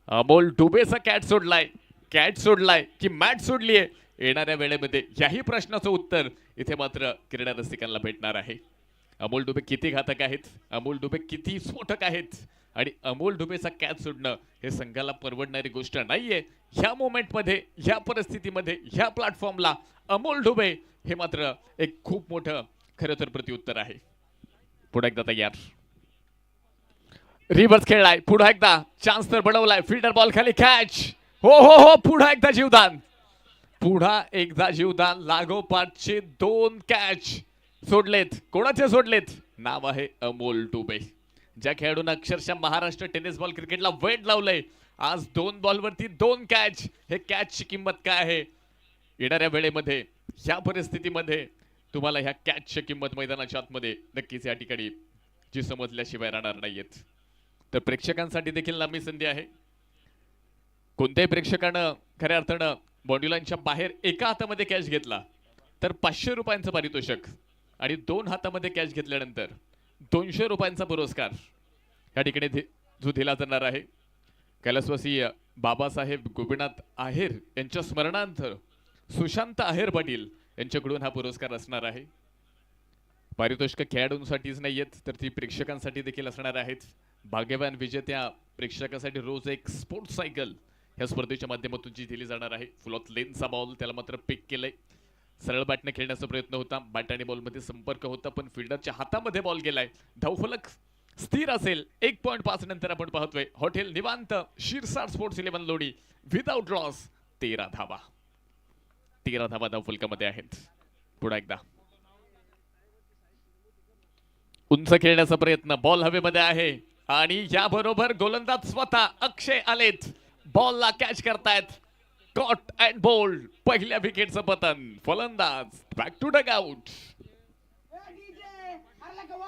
अमोल डुबेचा कॅच सोडलाय की मॅच सोडलीये. येणाऱ्या वेळेमध्ये याही प्रश्नाचं उत्तर इथे मात्र क्रीडा रसिकांना भेटणार आहे. अमोल डुबे किती घातक आहेत, अमोल डुबे किती स्फोटक आहेत आणि अमोल डुबेचा कॅच सोडणं हे संघाला परवडणारी गोष्ट नाहीये. ह्या मोमेंटमध्ये, ह्या परिस्थितीमध्ये, ह्या प्लॅटफॉर्मला अमोल डुबे हे मात्र एक खूप मोठं खरं तर प्रत्युत्तर आहे. पुढे एकदा तयार. रिव्हर्स खेळलाय. पुढे एकदा चान्स तर बनवलाय. फिल्डर बॉल खाली कॅच. हो पुढे एकदा जीवदान. लागोपाठचे 2 कॅच सोडलेत. कोणाचे सोडलेत? नाव आहे अमोल डुबे. ज्या खेळाडूंना अक्षरशः महाराष्ट्र टेनिस बॉल क्रिकेटला वेट लावलंय. आज 2 बॉलवरती 2 कॅच. हे कॅचची किंमत काय आहे? येणाऱ्या वेळेमध्ये ह्या परिस्थितीमध्ये तुम्हाला ह्या कॅचची किंमत मैदानाच्या आतमध्ये नक्कीच या ठिकाणी जी समजल्याशिवाय राहणार नाहीयेत. तर प्रेक्षकांसाठी देखील लांबी संधी आहे. कोणत्याही प्रेक्षकानं खऱ्या अर्थानं बॉन्ड्युलांच्या बाहेर एका हातामध्ये कॅच घेतला तर 500 रुपयांचं पारितोषिक आणि 2 हातामध्ये कॅच घेतल्यानंतर 200 रुपयांचा पुरस्कार या ठिकाणी जो दिला जाणार आहे. कैलासवासी बाबासाहेब गोपीनाथ आहेर यांच्या स्मरणार्थ सुशांत आहेर पाटील यांच्याकडून हा पुरस्कार असणार आहे. पारितोषिक खेळाडूंसाठीच नाही आहेत तर ती प्रेक्षकांसाठी देखील असणार आहेत. भाग्यवान विजेत्या प्रेक्षकासाठी रोज एक स्पोर्ट्स सायकल ह्या स्पर्धेच्या माध्यमातून जी दिली जाणार आहे. फुल ऑफ लेनचा बॉल त्याला मात्र पिक केलंय. सरळ बॅटने खेळण्याचा प्रयत्न होता. बॅट आणि बॉलमध्ये संपर्क होता पण फिल्डरच्या हातामध्ये बॉल गेलाय. धावफलक स्थिर असेल. 1.5 नंतर आपण पाहतोय हॉटेल निवांत शिरसाट स्पोर्ट्स 11 लोणी विदाउट लॉस 13 धावा. 13 धावा धावफलकामध्ये आहेत. पुढे एकदा उंच खेळण्याचा प्रयत्न. बॉल हवेमध्ये आहे आणि याबरोबर गोलंदाज स्वतः अक्षय आलेत. बॉलला कॅच करतायत. Caught and bowled. पहिल्या विकेटचं पतन. फलंदाज बॅक टू डग आउट.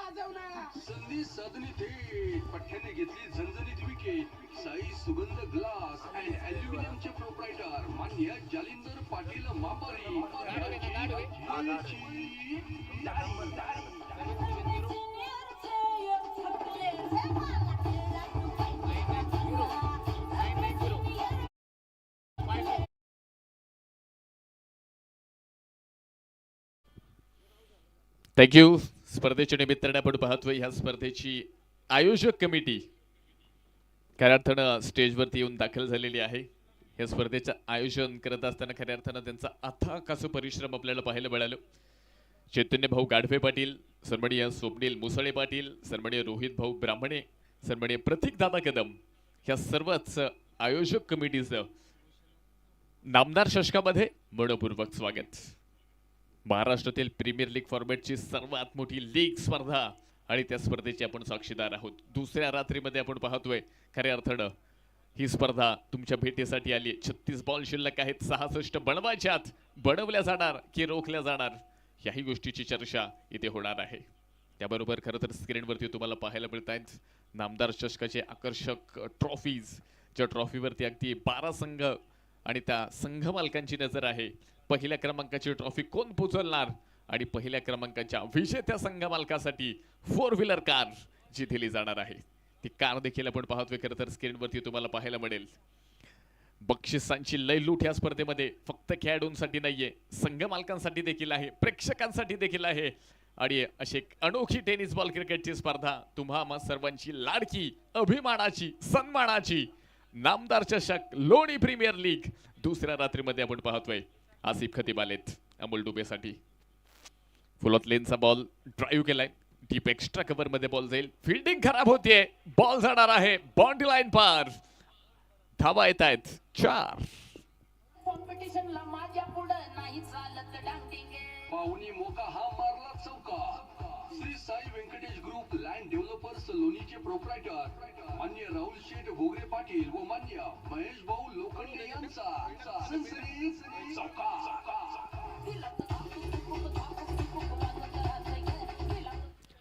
संधी साधणी थेट पठ्याने घेतली झणझणीत विकेट साई सुगंध ग्लास अँड ॲल्युमिनियमचे प्रोप्रायटर मान्य जालिंदर पाटील मापारी यांची थँक्यू. स्पर्धेच्या निमित्ताने आपण पाहतोय ह्या स्पर्धेची आयोजक कमिटी खऱ्या अर्थानं स्टेजवरती येऊन दाखल झालेली आहे. या स्पर्धेचं आयोजन करत असताना खऱ्या अर्थानं त्यांचा अथक असं परिश्रम आपल्याला पाहायला मिळालं. चैतन्य भाऊ गाढवे पाटील, सन्माननीय स्वप्नील मुसळे पाटील, सन्माननीय रोहित भाऊ ब्राह्मणे, सन्माननीय प्रतीक दादा कदम, ह्या सर्वच आयोजक कमिटीचं नामदार चषकामध्ये मनपूर्वक स्वागत. महाराष्ट्रातील प्रीमियर लीग फॉर्मॅटची सर्वात मोठी लीग स्पर्धा आणि त्या स्पर्धेचे आपण साक्षीदार आहोत. दुसऱ्या रात्रीमध्ये आपण पाहतोय खऱ्या अर्थानं ही स्पर्धा तुमच्या भेटीसाठी आली. 36 बॉल शिल्लक आहेत, 66 बनवायच्यात. बनवल्या जाणार की रोखल्या जाणार याही गोष्टीची चर्चा इथे होणार आहे. त्याबरोबर खरं तर स्क्रीनवरती तुम्हाला पाहायला मिळत आहेत नामदार चषकाचे आकर्षक ट्रॉफीज, ज्या ट्रॉफीवरती अगदी 12 संघ आणि त्या संघ मालकांची नजर आहे. पहिल्या क्रमांकाची ट्रॉफी कोण पोचवणार आणि पहिल्या क्रमांकाच्या विजेत्या संघ मालकासाठी 4 व्हीलर कार जी दिली जाणार आहे. ती कार देखील आपण पाहतोय खरं तर स्क्रीनवरती तुम्हाला पाहायला मिळेल. बक्षिसांची लय लूट या स्पर्धेमध्ये फक्त खेळाडूंसाठी नाहीये, संघ मालकांसाठी देखील आहे, प्रेक्षकांसाठी देखील आहे. आणि अशी एक अनोखी टेनिस बॉल क्रिकेटची स्पर्धा तुम्हा सर्वांची लाडकी, अभिमानाची, सन्मानाची नामदार चषक लोणी प्रीमियर लीग दुसऱ्या रात्रीमध्ये आपण पाहतोय. आसिफ खतीब आलेत अमोल डुबेसाठी. फुलत लेनचा बॉल ड्राईव्ह केलाय, डीप एक्स्ट्रा कव्हर मध्ये बॉल जाईल. फिल्डिंग खराब होतीये, बॉल जाणार आहे बाउंड्री लाईन पार. धावा येत आहेत 4. कॉम्पिटिशनला माझ्या पुढं नाही चालत डांटिंगे. पाहुणी मोका हा मारला चौका. Shri Sai Venkatesh group land developers लोणीचे प्रोप्रायटर मान्य राहुल शेठ भोगरे पाटील व मान्य महेश भाऊ लोखंडे यांचा संसरीत चौका.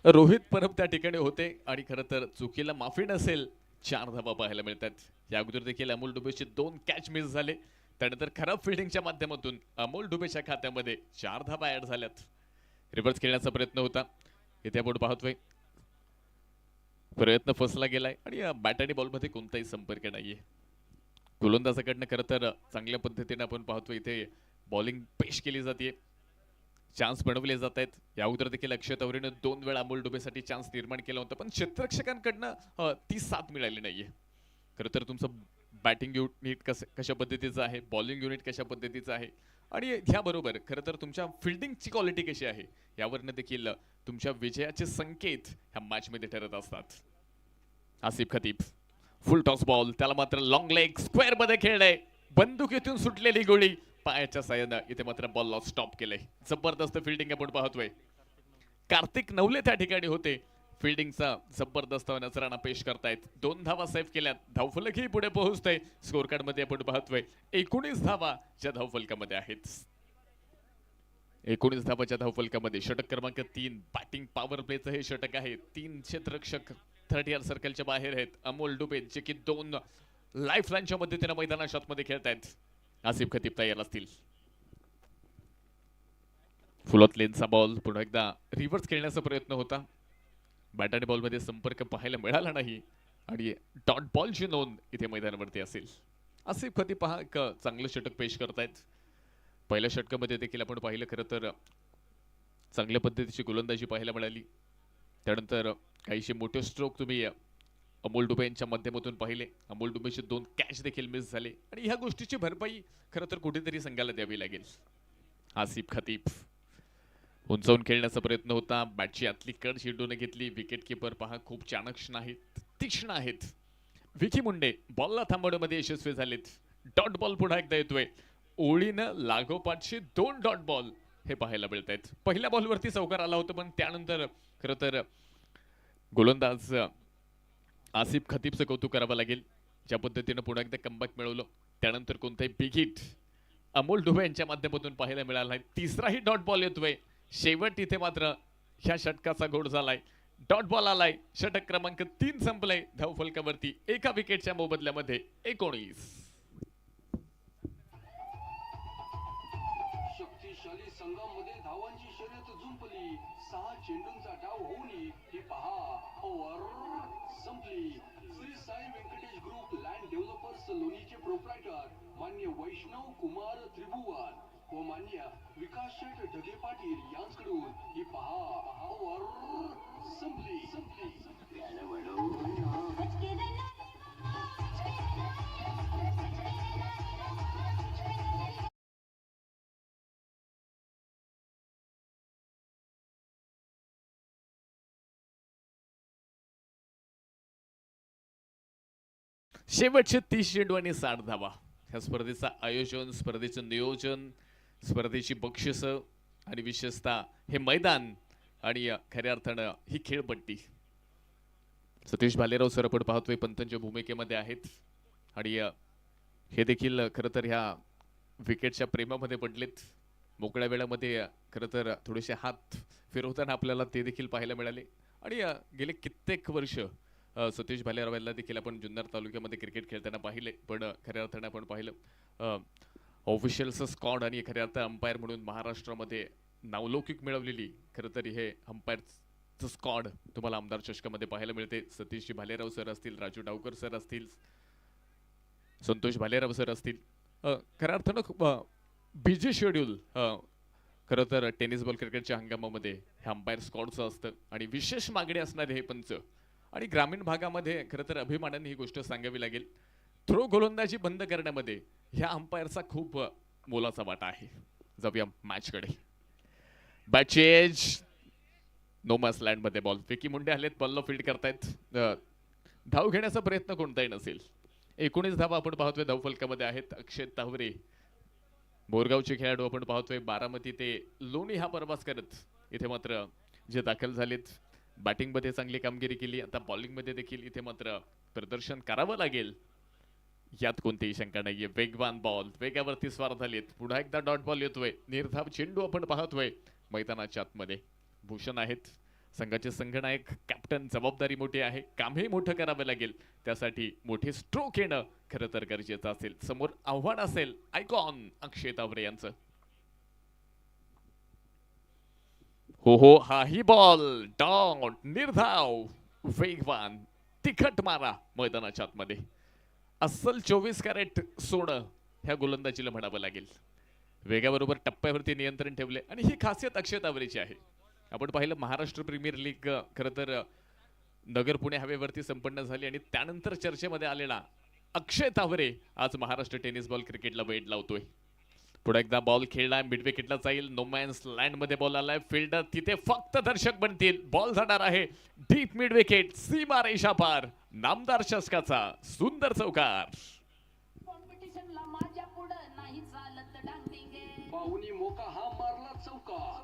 रोहित परब त्या ठिकाणी होते आणि खरं तर चुकीला माफी नसेल 4 धावा पाहायला मिळतात. या अगोदर देखील अमोल डुबेचे 2 कॅच मिस झाले. त्यानंतर खराब फिल्डिंगच्या माध्यमातून अमोल डुबेच्या खात्यामध्ये 4 धावा ऍड झाल्यात. रिव्हर्स खेळण्याचा प्रयत्न होता, इथे आपण पाहतोय प्रयत्न फसला गेलाय आणि बॅट आणि बॉलमध्ये कोणताही संपर्क नाहीये. गोलंदाजाकडनं खरं तर चांगल्या पद्धतीने आपण पाहतोय इथे बॉलिंग पेश केली जाते, चान्स बनवले जात आहेत. या अगोदर देखील अक्षय तवरेनं 2 वेळा अमोल डुबेसाठी चान्स निर्माण केला होता, पण क्षेत्ररक्षकांकडनं ती साथ मिळाली नाहीये. खरं तर तुमचं बॅटिंग युनिट कशा पद्धतीचं आहे, बॉलिंग युनिट कशा पद्धतीचं आहे आणि ह्याबरोबर खरं तर तुमच्या फिल्डिंगची क्वालिटी कशी आहे यावरनं देखील तुमच्या विजयाचे संकेत ह्या मॅचमध्ये ठरत असतात. आसिफ खतीब फुल टॉस बॉल, त्याला मात्र लॉंग लेग स्क्वेअर मध्ये खेळलंय. बंदुकीतून सुटलेली गोळी पायाच्या साह्यानं इथे मात्र बॉलला स्टॉप केलंय. जबरदस्त फिल्डिंग आपण पाहतोय. कार्तिक नवले त्या ठिकाणी होते, फिल्डिंगचा जबरदस्त नजराणा पेश करतायत. 2 धावा सेव्ह केल्यात, धावफलकही पुढे पोहोचतंय. स्कोर कार्ड मध्ये आपण पाहतोय 19 धावा ज्या धावफलकामध्ये आहेत. 19 धावाच्या धावफलकामध्ये षटक क्रमांक 3 बॅटिंग पॉवर प्लेचं हे षटक आहे. 3 क्षेत्ररक्षक 30 सर्कलच्या बाहेर आहेत. अमोल डुबे जे की 2 लाईफ लाईनच्या मदतीने मैदानाच्या आतमध्ये खेळतायत. आसिफ खतीब तयार असतील. फुलत लेनचा बॉल पुन्हा एकदा रिव्हर्स खेळण्याचा प्रयत्न होता, बॅट आणि बॉलमध्ये संपर्क पाहायला मिळाला नाही आणि डॉट बॉलची नोंद इथे मैदानावरती असेल. आसिफ खतीब पहा एक चांगलं षटक पेश करतायत. पहिल्या षटकामध्ये देखील आपण पाहिलं खरं तर चांगल्या पद्धतीची गोलंदाजी पाहायला मिळाली. त्यानंतर काहीशे मोठे स्ट्रोक तुम्ही अमोल डुबे यांच्या माध्यमातून पाहिले. अमोल डुबेचे 2 कॅच देखील मिस झाले आणि ह्या गोष्टीची भरपाई खरं तर कुठेतरी संघाला द्यावी लागेल. आसिफ खतीब उंचावून खेळण्याचा प्रयत्न होता, बॅटची आतली कड शिडून घेतली. विकेट किपर पहा खूप चाणक्य आहेत, तीक्ष्ण आहेत. विकी मुंडे बॉलला थांबवण्यामध्ये यशस्वी झालेत. डॉट बॉल पुन्हा एकदा येतोय. ओळीनं लागोपाठचे 2 डॉट बॉल हे पाहायला मिळत आहेत. पहिल्या बॉलवरती चौकार आला होता, पण त्यानंतर खरं तर गोलंदाज आसिफ खतीबचं कौतुक करावं लागेल. ज्या पद्धतीनं पुन्हा एकदा कमबॅक मिळवलं, त्यानंतर कोणताही बिग हिट अमोल डुबे यांच्या माध्यमातून पाहायला मिळाला नाही. तिसराही डॉट बॉल येतोय. शेवट इथे मात्र ह्या षटकाचा गोड झालाय. डॉट बॉल आलाय. षटक क्रमांक 3 संपलंय. धावफलकावरती एका विकेटच्या मोबदल्यामध्ये 19. शक्तिशाली संघामध्ये धावांची शर्यत जुंपली. 6 चेंडूंचा डाव होऊन ही पहा ओव्हर संपली. Shri Sai Venkatesh group land developers लोणीचे प्रोप्रायटर मान्य वैष्णव कुमार त्रिभुवन व मान्य विकास शेठ ढगे पाटील यांच्याकडून ही पहा ओव्हर संपली. शेवटचे 30 चेंडू आणि 60 धावा. ह्या स्पर्धेचं आयोजन, स्पर्धेचं नियोजन, स्पर्धेची बक्षिसं आणि विशेषतः हे मैदान आणि खऱ्या अर्थानं ही खेळपट्टी. सतीश भालेराव सर आपण पाहतोय पंतांच्या भूमिकेमध्ये आहेत आणि हे देखील खरं तर ह्या विकेटच्या प्रेमामध्ये पडलेत. मोकळ्या वेळामध्ये खरं तर थोडेसे हात फिरवताना आपल्याला ते देखील पाहायला मिळाले. आणि गेले कित्येक वर्ष सतीश भालेराव यांना देखील आपण जुन्नर तालुक्यामध्ये क्रिकेट खेळताना पाहिले. पण खऱ्या अर्थानं आपण पाहिलं ऑफिशियलचं स्कॉड आणि खऱ्या अर्थ अंपायर म्हणून महाराष्ट्रामध्ये नावलौकिक मिळवलेली खरं तर हे अंपायरचं स्कॉड तुम्हाला आमदार चषकामध्ये पाहायला मिळते. सतीशजी भालेराव सर असतील, राजू डावकर सर असतील, संतोष भालेराव सर असतील. खऱ्या अर्थानं बिझी शेड्यूल खरं तर टेनिस बॉल क्रिकेटच्या हंगामामध्ये हे अंपायर स्कॉडचं असतं आणि विशेष मागणी असणारे हे पंच. आणि ग्रामीण भागामध्ये खरं तर अभिमानाने ही गोष्ट सांगावी लागेल, थ्रो गोलंदाजी बंद करण्यामध्ये ह्या अंपायरचा खूप मोलाचा वाटा आहे. जाऊया मॅचकडे. Bat change. नो मॅच लँडमध्ये बॉल. विकी मुंडे आलेत, बॉलला फील्ड करतायत. धाव घेण्याचा प्रयत्न कोणताही नसेल. 19 धावा आपण पाहतोय धावफलकामध्ये आहेत. अक्षय तावरे बोरगावचे खेळाडू आपण पाहतोय. बारामती ते लोणी हा प्रवास करत इथे मात्र जे दाखल झालेत. बॅटिंगमध्ये चांगली कामगिरी केली. आता बॉलिंगमध्ये देखील इथे मात्र प्रदर्शन करावं लागेल यात कोणतीही शंका नाहीये. वेगवान बॉल, वेगावरती स्वार झालेत. पुन्हा एकदा डॉट बॉल येतोय. निर्धाव चेंडू आपण पाहतोय मैदानाच्या आतमध्ये. भूषण आहेत संघाचे संघनायक, कॅप्टन. जबाबदारी मोठी आहे, कामही मोठं करावं लागेल. त्यासाठी मोठे स्ट्रोक येणं खरं तर गरजेचं असेल. समोर आव्हान असेल आयकॉन अक्षय तावरे यांचं. हो, हाही बॉल डॉट. निर्धाव, वेगवान, तिखट मारा मैदानाच्या आतमध्ये. अस्सल 24 कॅरेट सोनं ह्या गोलंदाजीला म्हणावं लागेल. वेगाबरोबर टप्प्यावरती नियंत्रण ठेवले आणि ही खासियत अक्षय तावरेची आहे. आपण पाहिलं महाराष्ट्र प्रीमियर लीग खरं तर नगर पुणे हवेवरती संपन्न झाली आणि त्यानंतर चर्चेमध्ये आलेला अक्षय तावरे आज महाराष्ट्र टेनिस बॉल क्रिकेटला वेड लावतोय. पुढे एकदा बॉल खेळलाय, मिड विकेटला जाईल. नो मॅन्स लँड मध्ये बॉल आलाय. फिल्डर तिथे फक्त दर्शक बनतील. बॉल जाणार आहे डीप मिड विकेट, सीमा रेषा पार. नामदार चषकाचा सुंदर चौकार. कॉम्पिटिशनला माझ्या पुढं नाही चालत डांगडिंगे. पाहुणी मोका हा मारला चौका.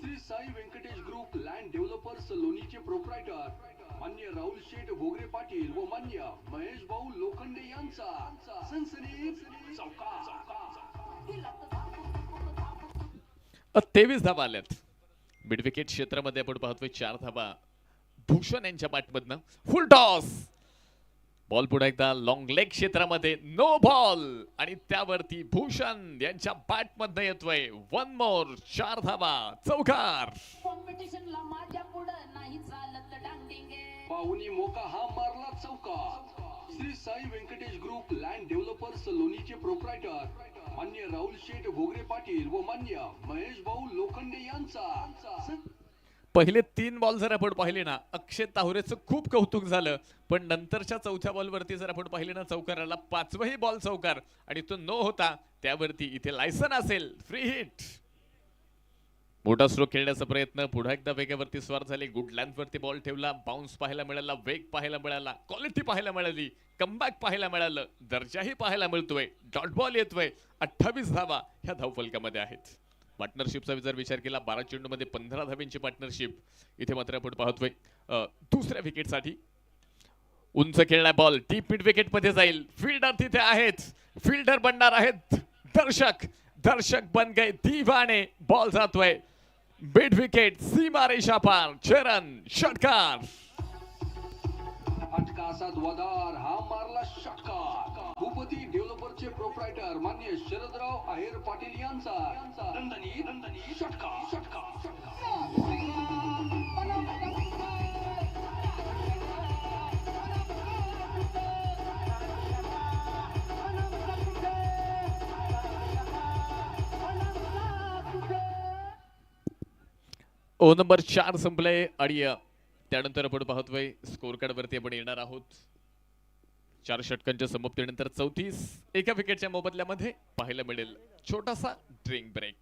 Shri Sai Venkatesh group land developers लोणीचे प्रोप्रायटर मान्य राहुल शेठ भोगरे पाटील व मान्य महेश भाऊ लोखंडे यांचा सनसनीत चौका. 23 धावा आल्यात. मिड विकेट क्षेत्रामध्ये आपण पाहतोय 4 धावा भूषण यांच्या बॅटमधनं. फुल टॉस. बॉल पुढे एकदा लॉंग लेग क्षेत्रामध्ये. नो बॉल आणि त्यावरती भूषण यांच्या बॅटमधनं येतोय 1 मोर. 4 धावा, चौकार. कॉम्पिटिशनला माझ्या पुढं नाही चालत डांगडिंगे. पाहुणी मोका हा मारला चौका. Shri Sai Venkatesh group land developers लोणीचे प्रोप्रायटर मान्य राहुल शेठ भोगरे पाटील व मान्य महेश भाऊ लोखंडे यांचा. पहिले 3 बॉल जर आपण पाहिले ना, अक्षय तावरेचं खूप कौतुक झालं. पण नंतरच्या चौथ्या बॉलवरती जर आपण पाहिले ना, चौकाराला 5वाही बॉल चौकार आणि तो नो होता. त्यावरती इथे लायसन असेल, फ्री हिट. मोठा स्ट्रोक खेळण्याचा प्रयत्न. पुन्हा एकदा वेगावरती स्वार झाले. गुड लेंथवरती बॉल ठेवला. बाउन्स पाहायला मिळाला, वेग पाहायला मिळाला, क्वालिटी पाहायला मिळाली, कमबॅक पाहायला मिळालं, दर्जाही पाहायला मिळतोय. डॉट बॉल येतोय. 28 धावा ह्या धावफलकामध्ये आहेत. पार्टनरशिपचा जर विचार केला, 12 चेंडूमध्ये 15 धाव्यांची पार्टनरशिप. इथे मात्र आपण पाहतोय दुसऱ्या विकेटसाठी उंच खेळलाय बॉल. डीप मिड विकेट मध्ये जाईल. फिल्डर तिथे आहेत. फिल्डर बनणार आहेत दर्शक. दर्शक बन गए दीवाने. बॉल जातोय मिड विकेट सीमारेषा पार चरण षटकार. फटका असा धुवाधार हा मारला षटकार. भूपती डेव्हलपरचे प्रोप्रायटर मान्य शरदराव आहेर पाटील यांचा दणदणीत षटकार. ओ नंबर 4 संपलंय आणि त्यानंतर आपण पाहतोय स्कोर कार्ड वरती आपण येणार आहोत. 4 षटकांच्या समाप्तीनंतर 34 एका विकेटच्या मोबदल्यामध्ये पाहायला मिळेल छोटासा ड्रिंक ब्रेक.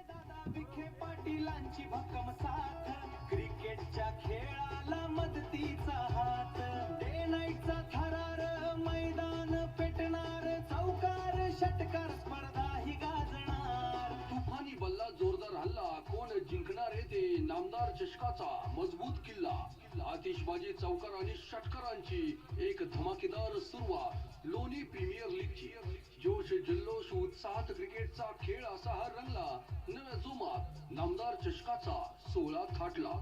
दादा विखे पाटीलांची भक्कम साथ क्रिकेटच्या खेळाला मदतीचा हात. डे नाईटचा थरार मैदान पेटणार चौकार षटकार स्पर्धा ही गाजणार. तुफानी बल्ला जोरदार हल्ला कोण जिंकणार आहे ते नामदार चषकाचा मजबूत किल्ला. आतिषबाजी चौकार आणि षटकारांची एक धमाकेदार सुरुवात लोणी प्रीमियर लीगची. जोश जल्लोष उत्साहात क्रिकेटचा खेळ असा हा रंगला. नव्या जोमात नामदार चषकाचा 16 थाटला.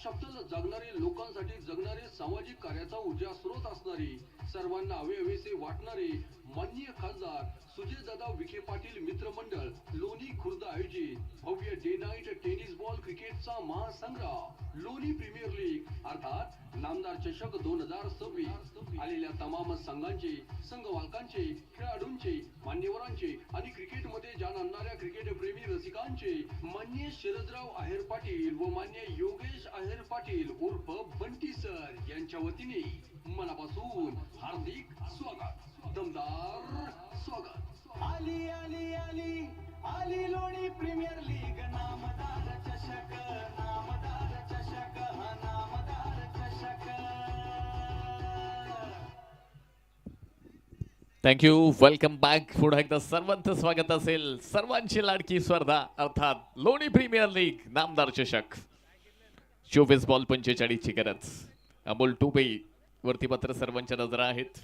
शब्दाला जगणारे लोकांसाठी जगणारे सामाजिक कार्याचा ऊर्जा स्रोत असणारी सर्वांना हवेहवेसे वाटणारे माननीय खासदार सुजयदादा विखे पाटील मित्रमंडळ लोणी खुर्द आयोजित भव्य डे नाईट टेनिस बॉल क्रिकेटचा महासंग्राम लोणी प्रीमियर लीग अर्थात नामदार चषक 2026 आलेल्या तमाम संघांचे संघमालकांचे खेळाडूंचे मान्यवरांचे आणि क्रिकेटमध्ये जाण आणणाऱ्या क्रिकेट प्रेमी रसिकांचे मान्य शरदराव आहेर पाटील व मान्य योगेश आहेर पाटील उर्फ बंटी सर यांच्या वतीने मनापासून हार्दिक स्वागत. दमदार स्वागत. आली आली आली आली लोणी प्रीमियर लीग नामदार चषक नामदार चषक हा नामदार चषक. थँक्यू. Welcome back. पुन्हा एकदा सर्वांचं स्वागत असेल. सर्वांची लाडकी स्पर्धा अर्थात लोणी प्रीमियर लीग नामदार चषक. 24 बॉल 45 ची गरज. अमोल डुबे वरती मात्र सर्वांच्या नजरा आहेत.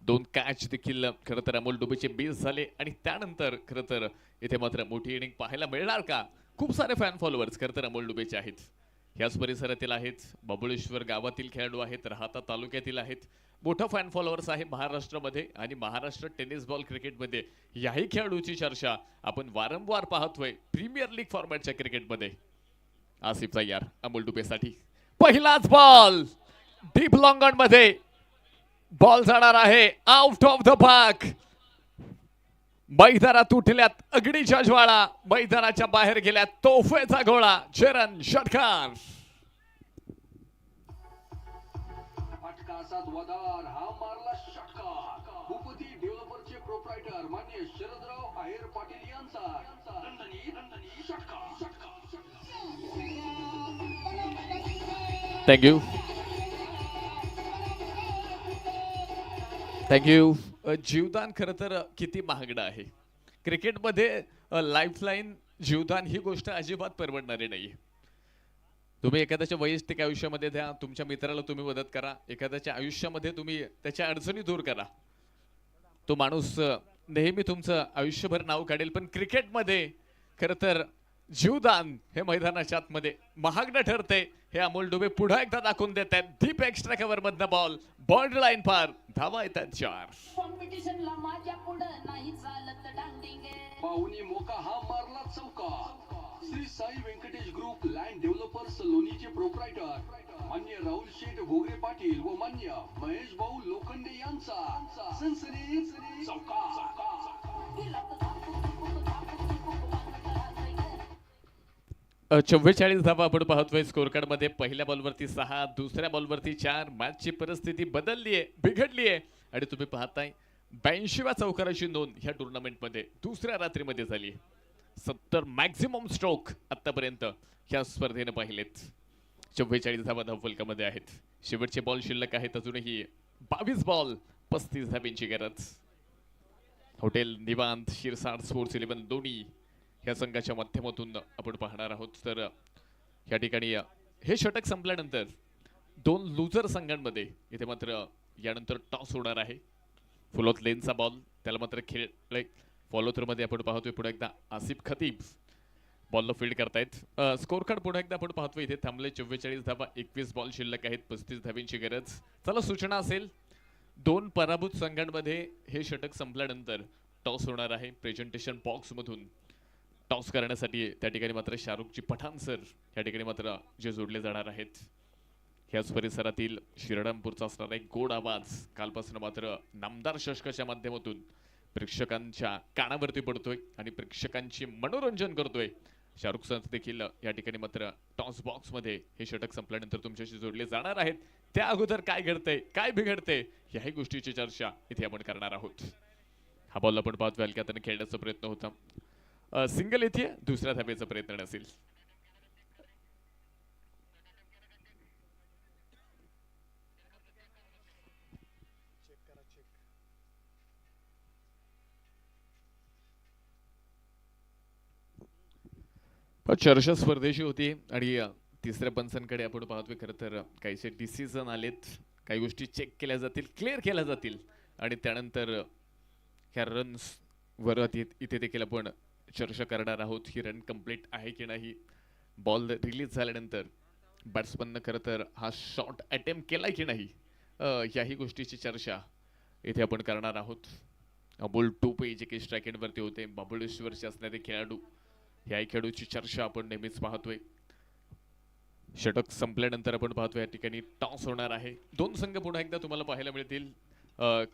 2 कॅच देखील खरं तर अमोल डुबेचे 20 झाले आणि त्यानंतर खरं तर इथे मात्र मोठी इनिंग पाहायला मिळणार का. खूप सारे फॅन फॉलोअर्स खरं तर अमोल डुबेचे आहेत. याच परिसरातील आहेत. बाबुळेश्वर गावातील खेळाडू आहेत. राहाता तालुक्यातील आहेत. मोठा फॅन फॉलोअर्स आहे महाराष्ट्रामध्ये आणि महाराष्ट्र टेनिस बॉल क्रिकेटमध्ये याही खेळाडूची चर्चा आपण वारंवार पाहतोय प्रीमियर लीग फॉर्मॅटच्या क्रिकेटमध्ये. आसिफ तयार अमोल डुबेसाठी पहिलाच बॉल डीप लॉंग ऑन मध्ये बॉल जाणार आहे आउट ऑफ द पार्क. मैदानात उठल्यात अग्नीच्या ज्वाळा. मैदानाच्या बाहेर गेल्यात तोफेचा गोळा. चरण षटकार. फटका असा धुवाधार हा मारला षटकार. भूपती डेव्हलपरचे प्रोप्रायटर मान्य शरदराव आहेर पाटील यांचा दणदणीत षटकार. थँक्यू. थँक्यू. जीवदान खरं तर किती महागडं आहे क्रिकेटमध्ये. लाईफलाईन जीवदान ही गोष्ट अजिबात परवडणारी नाही. तुम्ही एखाद्याच्या वैयक्तिक आयुष्यामध्ये द्या. तुमच्या मित्राला तुम्ही मदत करा. एखाद्याच्या आयुष्यामध्ये तुम्ही त्याच्या अडचणी दूर करा. तो माणूस नेहमी तुमचं आयुष्यभर नाव काढेल. पण क्रिकेटमध्ये खरं तर जीवदान हे मैदानाच्या आतमध्ये महागडं ठरते. हे अमोल डुबे पुन्हा एकदा दाखवून देत आहेत. डीप एक्स्ट्रा कव्हर मधनं बॉल बॉर्डर लाईन पार. धावा येतात 4. कॉम्पिटिशनला माझ्या पुढं नाही चालत डांडिंग. पाहुणी मोका हा मारला चौका. Shri Sai Venkatesh group land developers लोणीचे प्रोप्रायटर मान्य राहुल शेठ घोगरे पाटील व मान्य महेश भाऊ लोखंडे यांचा सनसनीत चौका. 44 धावा आपण पाहतोय स्कोर कार्ड मध्ये. पहिल्या बॉलवरती 6, दुसऱ्या बॉलवरती 4. मॅचची परिस्थिती बदलली आहे, बिघडली आहे आणि तुम्ही पाहताय 82व्या चौकाराची नोंद ह्या टुर्नामेंटमध्ये दुसऱ्या रात्रीमध्ये झाली आहे. 70 मॅक्झिमम स्ट्रोक आतापर्यंत ह्या स्पर्धेने पाहिलेत. 44 धावा धावफलकामध्ये आहेत. शेवटचे बॉल शिल्लक आहेत अजूनही 22 बॉल 35 धाब्यांची गरज. हॉटेल निवांत शिरसाट स्पोर्ट्स 11 दोन्ही ह्या संघाच्या माध्यमातून आपण पाहणार आहोत. तर या ठिकाणी हे षटक संपल्यानंतर 2 लुझर संघांमध्ये इथे मात्र यानंतर टॉस होणार आहे. फुल ऑफ लेनचा बॉल त्याला मात्र खेळ फॉलो थ्रू मध्ये आपण पाहतोय पुढे एकदा आसिफ खतीब बॉलला फील्ड करतायत. स्कोर कार्ड पुढे एकदा आपण पाहतोय इथे थांबले 44 धावा, 21 बॉल शिल्लक आहेत, 35 धावींची गरज. चला सूचना असेल, 2 पराभूत संघांमध्ये हे षटक संपल्यानंतर टॉस होणार आहे. प्रेझेंटेशन बॉक्स मधून टॉस करण्यासाठी त्या ठिकाणी मात्र शाहरुखजी पठाण सर या ठिकाणी मात्र जे जोडले जाणार आहेत. ह्याच परिसरातील श्रीरामपूरचा असणारा एक गोड आवाज कालपासून मात्र नामदार षटकाच्या माध्यमातून प्रेक्षकांच्या कानावरती पडतोय आणि प्रेक्षकांची मनोरंजन करतोय. शाहरुख सर देखील या ठिकाणी मात्र टॉस बॉक्स मध्ये हे षटक संपल्यानंतर तुमच्याशी जोडले जाणार आहेत. त्या अगोदर काय घडतंय, काय बिघडतंय, याही गोष्टीची चर्चा इथे आपण करणार आहोत. हा बॉल आपण पाहतोय हलक्या हाताने खेळण्याचा प्रयत्न होता, सिंगल येते, दुसऱ्या धावेचा प्रयत्न नसेल. चर्चा स्पर्धेची होती आणि तिसऱ्या पंचांकडे आपण पाहतोय. खरं तर काहीसे डिसिजन आलेत, काही गोष्टी चेक केल्या जातील, क्लिअर केल्या जातील आणि त्यानंतर ह्या रन्स वर इथे देखील आपण चर्चा करणार आहोत. ही रन कंप्लीट आहे की नाही, बॉल रिलीज झाल्यानंतर बॅट्समननं खरं तर हा शॉट अटेम्प्ट केलाय की नाही, याही गोष्टीची चर्चा इथे आपण करणार आहोत. अमोल टोपे जे काही स्ट्राईक एंडवरती होते, महाबळेश्वरचे असणारे खेळाडू, ह्याही खेळाडूची चर्चा आपण नेहमीच पाहतोय. षटक संपल्यानंतर आपण पाहतोय या ठिकाणी टॉस होणार आहे. 2 संघ पुन्हा एकदा तुम्हाला पाहायला मिळतील,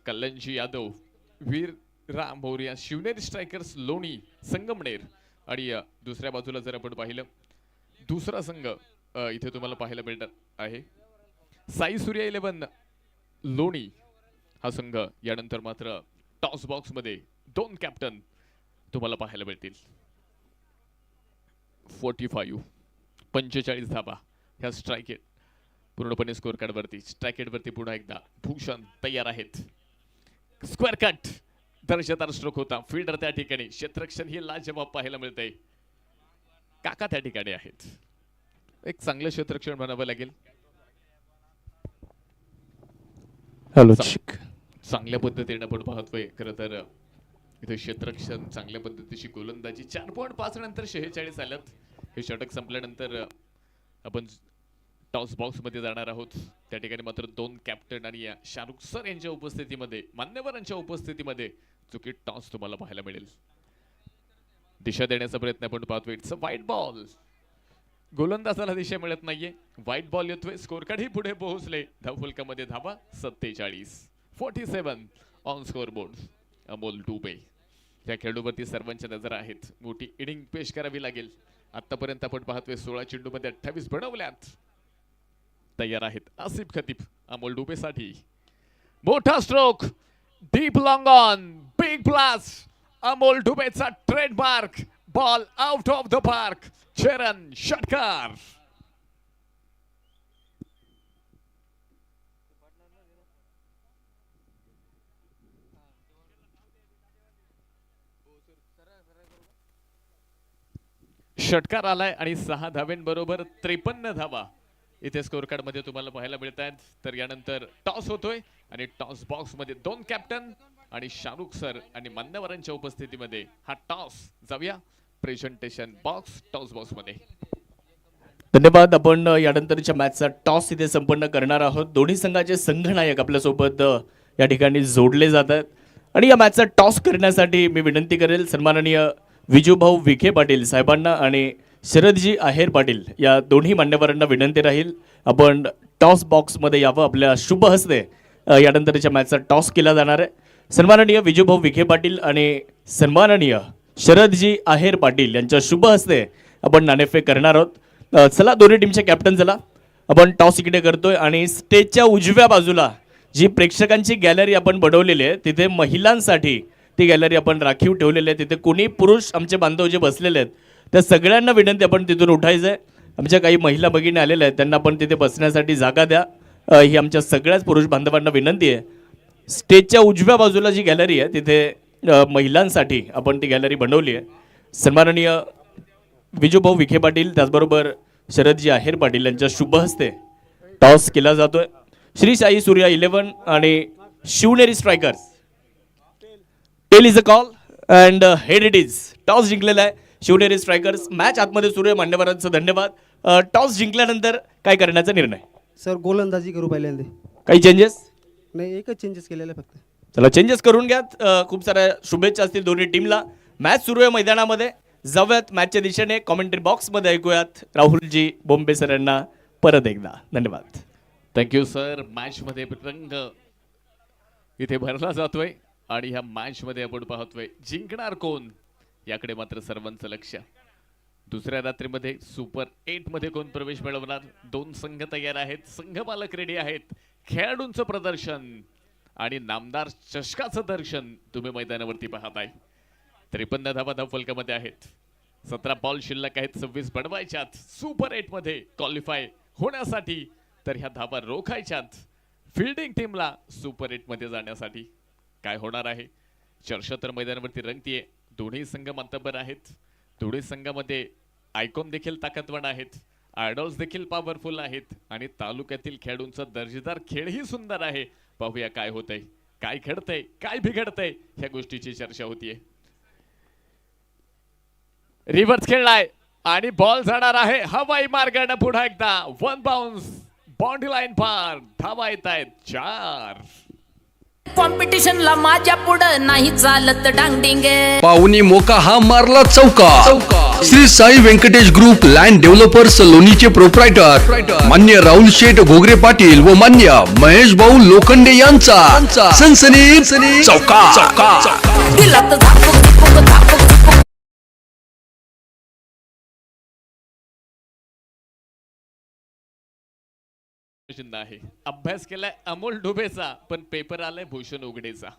कल्याणजी यादव, वीर राम मौर्या, शिवनेरी स्ट्रायकर्स लोणी संगमनेर आणि दुसऱ्या बाजूला जर आपण पाहिलं दुसरा संघ इथे तुम्हाला पाहायला मिळणार आहे साई सूर्या 11 लोणी हा संघ. यानंतर मात्र टॉस बॉक्स मध्ये 2 कॅप्टन तुम्हाला पाहायला मिळतील. 45 धावा ह्या स्ट्राईक पूर्णपणे स्कोर कार्ड वरती. स्ट्राईक वरती पुन्हा एकदा भूषण तयार आहेत. स्क्वेअर कट दर्शदार स्ट्रोक होता. फिल्डर त्या ठिकाणी, क्षेत्ररक्षण ही लाजवाब पाहायला मिळते. काका त्या ठिकाणी आहेत. एक चांगलं क्षेत्ररक्षण म्हणावं लागेल. हॅलो, चांगल्या पद्धतीने आपण पाहतोय. खरं तर इथे क्षेत्ररक्षण, चांगल्या पद्धतीची गोलंदाजी. 4.5 नंतर 46 आल्यात. हे षटक संपल्यानंतर आपण टॉस बॉक्स मध्ये जाणार आहोत. त्या ठिकाणी मात्र 2 कॅप्टन आणि शाहरुख सर यांच्या उपस्थितीमध्ये, मान्यवरांच्या उपस्थितीमध्ये जो की टॉस तुम्हाला पाहायला मिळेल. दिशा देण्याचा प्रयत्न आपण पाहतोय. It's a white ball. गोलंदाजाला दिशा मिळत नाहीये. व्हाईट बॉल येतोय. स्कोर कार्ड ही पुढे पोहोचले. धावफलकामध्ये धावा 47 on score board. Amol Tope या खेळाडूवरती सर्वांच्या नजर आहेत. मोठी इनिंग पेश करावी लागेल. आतापर्यंत आपण पाहतोय 16 चेंडूमध्ये 28 बनवल्यात. तयार आहेत आसिफ खतीब अमोल टोपेसाठी. मोठा stroke, deep long on, big blast. अमोल टोपेचा trademark. Ball out of the park. चरण षटकार. षटकार आलाय आणि 6 धावेंबरोबर 53 धावा इथे स्कोर कार्ड मध्ये तुम्हाला पाहायला मिळत आहेत. तर यानंतर टॉस होतोय आणि टॉस बॉक्स मध्ये 2 कॅप्टन आणि शाहरुख सर आणि मान्यवरांच्या उपस्थितीमध्ये हा टॉस. जाऊया प्रेझेंटेशन बॉक्स टॉस बॉक्स मध्ये. धन्यवाद. आपण यानंतरच्या मॅचचा टॉस इथे संपन्न करणार आहोत. दोन्ही संघाचे संघनायक आपल्यासोबत या ठिकाणी जोडले जातात आणि या मॅचचा टॉस करण्यासाठी मी विनंती करेल सन्माननीय विजूभाऊ विखे पाटील साहेबांना आणि शरदजी आहेर पाटील या दोन्ही मान्यवरांना विनंती राहील आपण टॉस बॉक्समध्ये यावं. आपल्या शुभ हस्ते यानंतरच्या मॅचचा टॉस केला जाणार आहे. सन्माननीय विजूभाऊ विखे पाटील आणि सन्माननीय शरदजी आहेर पाटील यांच्या शुभ हस्ते आपण नाणेफेक करणार आहोत. चला दोन्ही टीमचे कॅप्टन, चला आपण टॉस इकडे करतोय आणि स्टेजच्या उजव्या बाजूला जी प्रेक्षकांची गॅलरी आपण बनवलेली आहे तिथे महिलांसाठी ती गॅलरी आपण राखीव ठेवलेली आहे. तिथे कोणी पुरुष आमचे बांधव जे बसलेले आहेत त्या सगळ्यांना विनंती आपण तिथून उठायचं आहे. आमच्या काही महिला भगिनी आलेल्या आहेत त्यांना आपण तिथे बसण्यासाठी जागा द्या. ही आमच्या सगळ्याच पुरुष बांधवांना विनंती आहे. स्टेजच्या उजव्या बाजूला जी गॅलरी आहे तिथे महिलांसाठी आपण ती गॅलरी बनवली आहे. सन्माननीय विजूभाऊ विखे पाटील त्याचबरोबर शरदजी आहेर पाटील यांच्या शुभ हस्ते टॉस केला जातोय. श्री साई सूर्या 11 आणि Shivneri strikers. Tail is a call. And head it is. Toss जिंकलेला आहे शिवनेरी स्ट्रायकर्स. मॅच आतमध्ये सुरू आहे. मान्यवरांचं धन्यवाद. टॉस जिंकल्यानंतर काय करण्याचा निर्णय? सर गोलंदाजी करू पहिल्यांदा. काही चेंजेस? नाही, एकच चेंजेस केलेला फक्त. चला चेंजेस करून घ्या. खूप साऱ्या शुभेच्छा असतील दोन्ही टीमला. मॅच सुरू आहे मैदानामध्ये. जाऊयात मॅचच्या दिशेने. कॉमेंट्री बॉक्समध्ये ऐकूयात राहुलजी बोंबे सर यांना परत एकदा धन्यवाद. Thank you sir. मॅचमध्ये रंग इथे भरला जातोय आणि ह्या मॅचमध्ये आपण पाहतोय जिंकणार कोण याकडे मात्र सर्वांचं लक्ष. दुसऱ्या रात्रीमध्ये सुपर 8 मध्ये कोण प्रवेश मिळवणार? 2 संघ तयार आहेत. संघ मालक रेडी आहेत. खेळाडूंचं प्रदर्शन आणि नामदार चषकाचं दर्शन तुम्ही मैदानावरती पाहताय. 53 धावा धावफलकामध्ये आहेत. 17 बॉल शिल्लक आहेत. 26 बनवायच्यात सुपर 8 मध्ये क्वालिफाय होण्यासाठी. तर ह्या धावा रोखायच्यात फिल्डिंग टीमला सुपर 8 मध्ये जाण्यासाठी. काय होणार आहे? चर्चा तर मैदानावरती रंगतीये. दोन्ही संघ मातब्बर आहेत. दोन्ही संघामध्ये आयकॉन देखील ताकदवान आहेत. आयडॉल्स देखील पॉवरफुल आहेत आणि तालुक्यातील खेळाडूंचा दर्जेदार खेळही सुंदर आहे. पाहूया काय होतंय, काय घडतंय, काय बिघडतंय, ह्या गोष्टीची चर्चा होतीये. रिव्हर्स खेळलाय आणि बॉल जाणार आहे हवाई मार्गाने पुन्हा एकदा. 1 बाउन्स बाउंड्री लाईन पार. धावा येत आहेत 4. कॉम्पिटिशनला माझ्या पुढं नाही चालत डांगडिंग. पाहुणी मोका हा मारला चौका. Shri Sai Venkatesh group land developers लोणीचे प्रोप्रायटर मान्य राहुल शेठ घोगरे पाटील व मान्य महेश भाऊ लोखंडे यांचा सनसनी चौका. दिला तर झापूक झापूक झापूक झापूक. आहे. अभ्यास केलाय अमोल डुबेचा पण पेपर आलाय भूषण उघडेचा.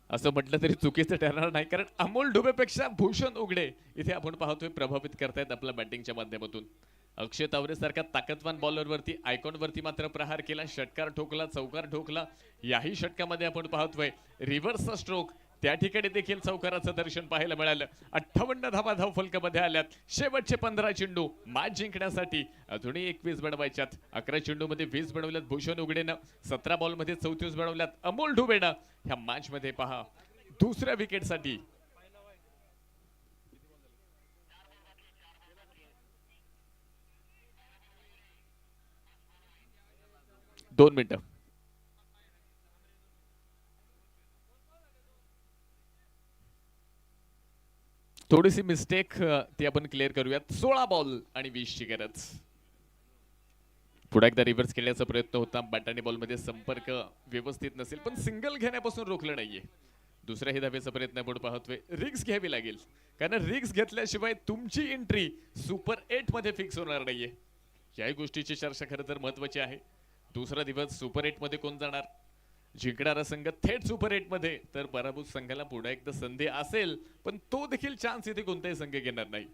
असं म्हटलं तरी चुकीचं ठरणार नाही, कारण अमोल डुबेपेक्षा भूषण उघडे इथे आपण पाहतोय प्रभावित करतायत आपल्या बॅटिंगच्या माध्यमातून. अक्षय तावरे सारख्या ताकदवान बॉलरवरती आयकॉनवरती मात्र प्रहार केला. षटकार ठोकला, चौकार ठोकला. याही षटकामध्ये आपण पाहतोय रिव्हर्सचा स्ट्रोक. त्या ठिकाणी देखील चौकाराचं दर्शन पाहायला मिळालं. 58 धावा धावफलकामध्ये आल्यात. शेवटचे 15 चेंडू मॅच जिंकण्यासाठी. अजूनही 21 बनवायच्यात. 11 चेंडूमध्ये 20 बनवल्यात भूषण उघडेनं. 17 बॉलमध्ये 34 बनवल्यात अमोल डुबेनं. ह्या मॅच मध्ये पहा दुसऱ्या विकेटसाठी 2 मिनिटं. थोडीशी मिस्टेक ती आपण क्लिअर करूयात. 16 बॉल आणि 20 ची गरज. पुढे एकदा रिव्हर्स खेळण्याचा प्रयत्न होता. बॅट आणि बॉलमध्ये संपर्क व्यवस्थित नसेल पण सिंगल घेण्यापासून रोखलं नाहीये. दुसऱ्याही धावेचा प्रयत्न आपण पाहतोय. रिक्स घ्यावी लागेल, कारण रिक्स घेतल्याशिवाय तुमची एंट्री सुपर 8 मध्ये फिक्स होणार नाहीये. याही गोष्टीची चर्चा खरं तर महत्वाची आहे. दुसरा दिवस सुपर 8 मध्ये कोण जाणार? जिंकणारा संघ थेट सुपर 8 मध्ये, तर पराभूत संघाला पुढे एकदा संधी असेल पण तो देखील चान्स इथे कोणताही संघ घेणार नाही.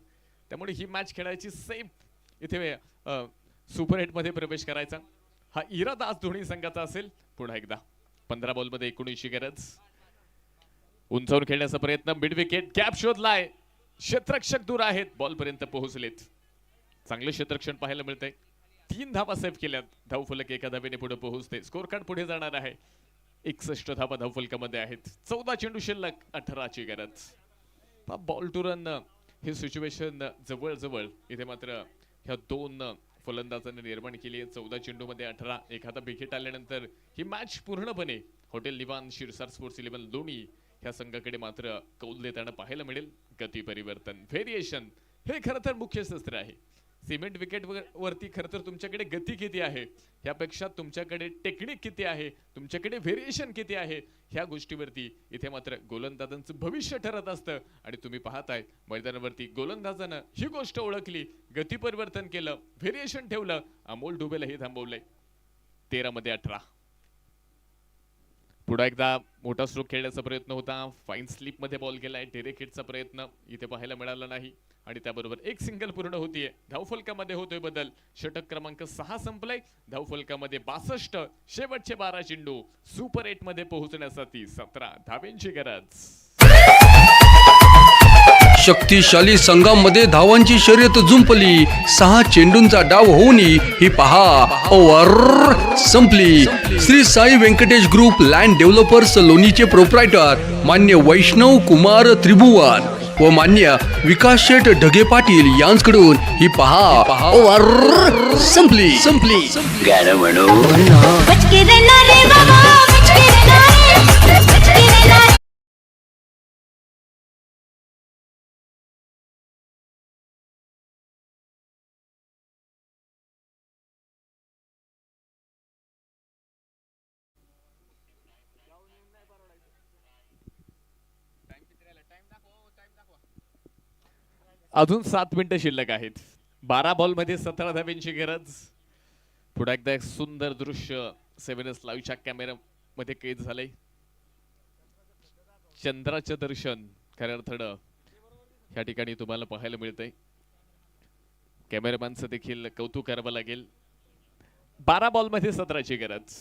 त्यामुळे ही मॅच खेळायची सेफ इथे सुपर 8 मध्ये प्रवेश करायचा हा इरादा आज दोन्ही संघाचा असेल. पुन्हा एकदा 15 बॉल मध्ये 19 गरज. उंचावून खेळण्याचा प्रयत्न. मिड विकेट गॅप शोधलाय. क्षेत्ररक्षक दूर आहेत, बॉल पर्यंत पोहोचलेत. चांगले क्षेत्ररक्षण पाहायला मिळतंय. 3 धावा सेव्ह केल्यात. धावफलक 1 धावेने पुढे पोहोचते. स्कोर कार्ड पुढे जाणार आहे. 61 धावा धावफलकामध्ये आहेत. 14 चेंडू शिल्लक. 18 ची गरज. बॉल टू रन हे सिच्युएशन जवळ जवळ इथे मात्र ह्या 2 फलंदाजांनी निर्माण केली आहे. 14 चेंडू मध्ये 18. एखादा विकेट आल्यानंतर ही मॅच पूर्णपणे हॉटेल निवान शिरसार स्पोर्ट्स 11 लोणी ह्या संघाकडे मात्र कौल देताना पाहायला मिळेल. गती परिवर्तन व्हेरिएशन हे खरं तर मुख्य शस्त्र आहे. सिमेंट विकेट वरती खरं तर तुमच्याकडे गती किती आहे यापेक्षा तुमच्याकडे टेक्निक किती आहे, तुमच्याकडे व्हेरिएशन किती आहे, ह्या गोष्टीवरती इथे मात्र गोलंदाजांचं भविष्य ठरत असतं. आणि तुम्ही पाहताय मैदानावरती गोलंदाजानं ही गोष्ट ओळखली, गती परिवर्तन केलं, व्हेरिएशन ठेवलं. अमोल डुबेलाही थांबवलंय. 13 मध्ये 18. पुढे एकदा मोठा स्ट्रोक खेळण्याचा प्रयत्न होता. फाईन स्लिप मध्ये बॉल गेलाय. डिरेक्ट हिटचा प्रयत्न इथे पाहायला मिळाला नाही आणि त्याबरोबर एक सिंगल पूर्ण होतीये. धावफलकामध्ये होतोय बदल. षटक क्रमांक 6 संपलाय. धावफलकामध्ये 62. शेवटचे 12 चेंडू. सुपर 8 मध्ये पोहोचण्यासाठी 17 धावेंची गरज. शक्तिशाली संघामध्ये धावांची शर्यत जुंपली. 6 चेंडूंचा डाव होऊन ही पहा ओव्हर संपली. Shri Sai Venkatesh group land developers लोणीचे प्रोप्रायटर मान्य वैष्णव कुमार त्रिभुवन व मान्य विकास शेठ ढगे पाटील यांच्याकडून ही पहा ओव्हर संपली. बचके रहना रे बाबा, बचके रहना रे, बचके रहना रे. अजून 7 मिनिटं शिल्लक आहेत. 12 बॉलमध्ये 17 धाब्यांची गरज. पुढे एकदा एक सुंदर दृश्य 7S लाईव्हच्या कॅमेऱ्यामध्ये कैद झालंय. चंद्राचं दर्शन खऱ्या अर्थानं या ठिकाणी तुम्हाला पाहायला मिळतंय. कॅमेरामॅनचं देखील कौतुक करावं लागेल. 12 बॉलमध्ये 17ची गरज.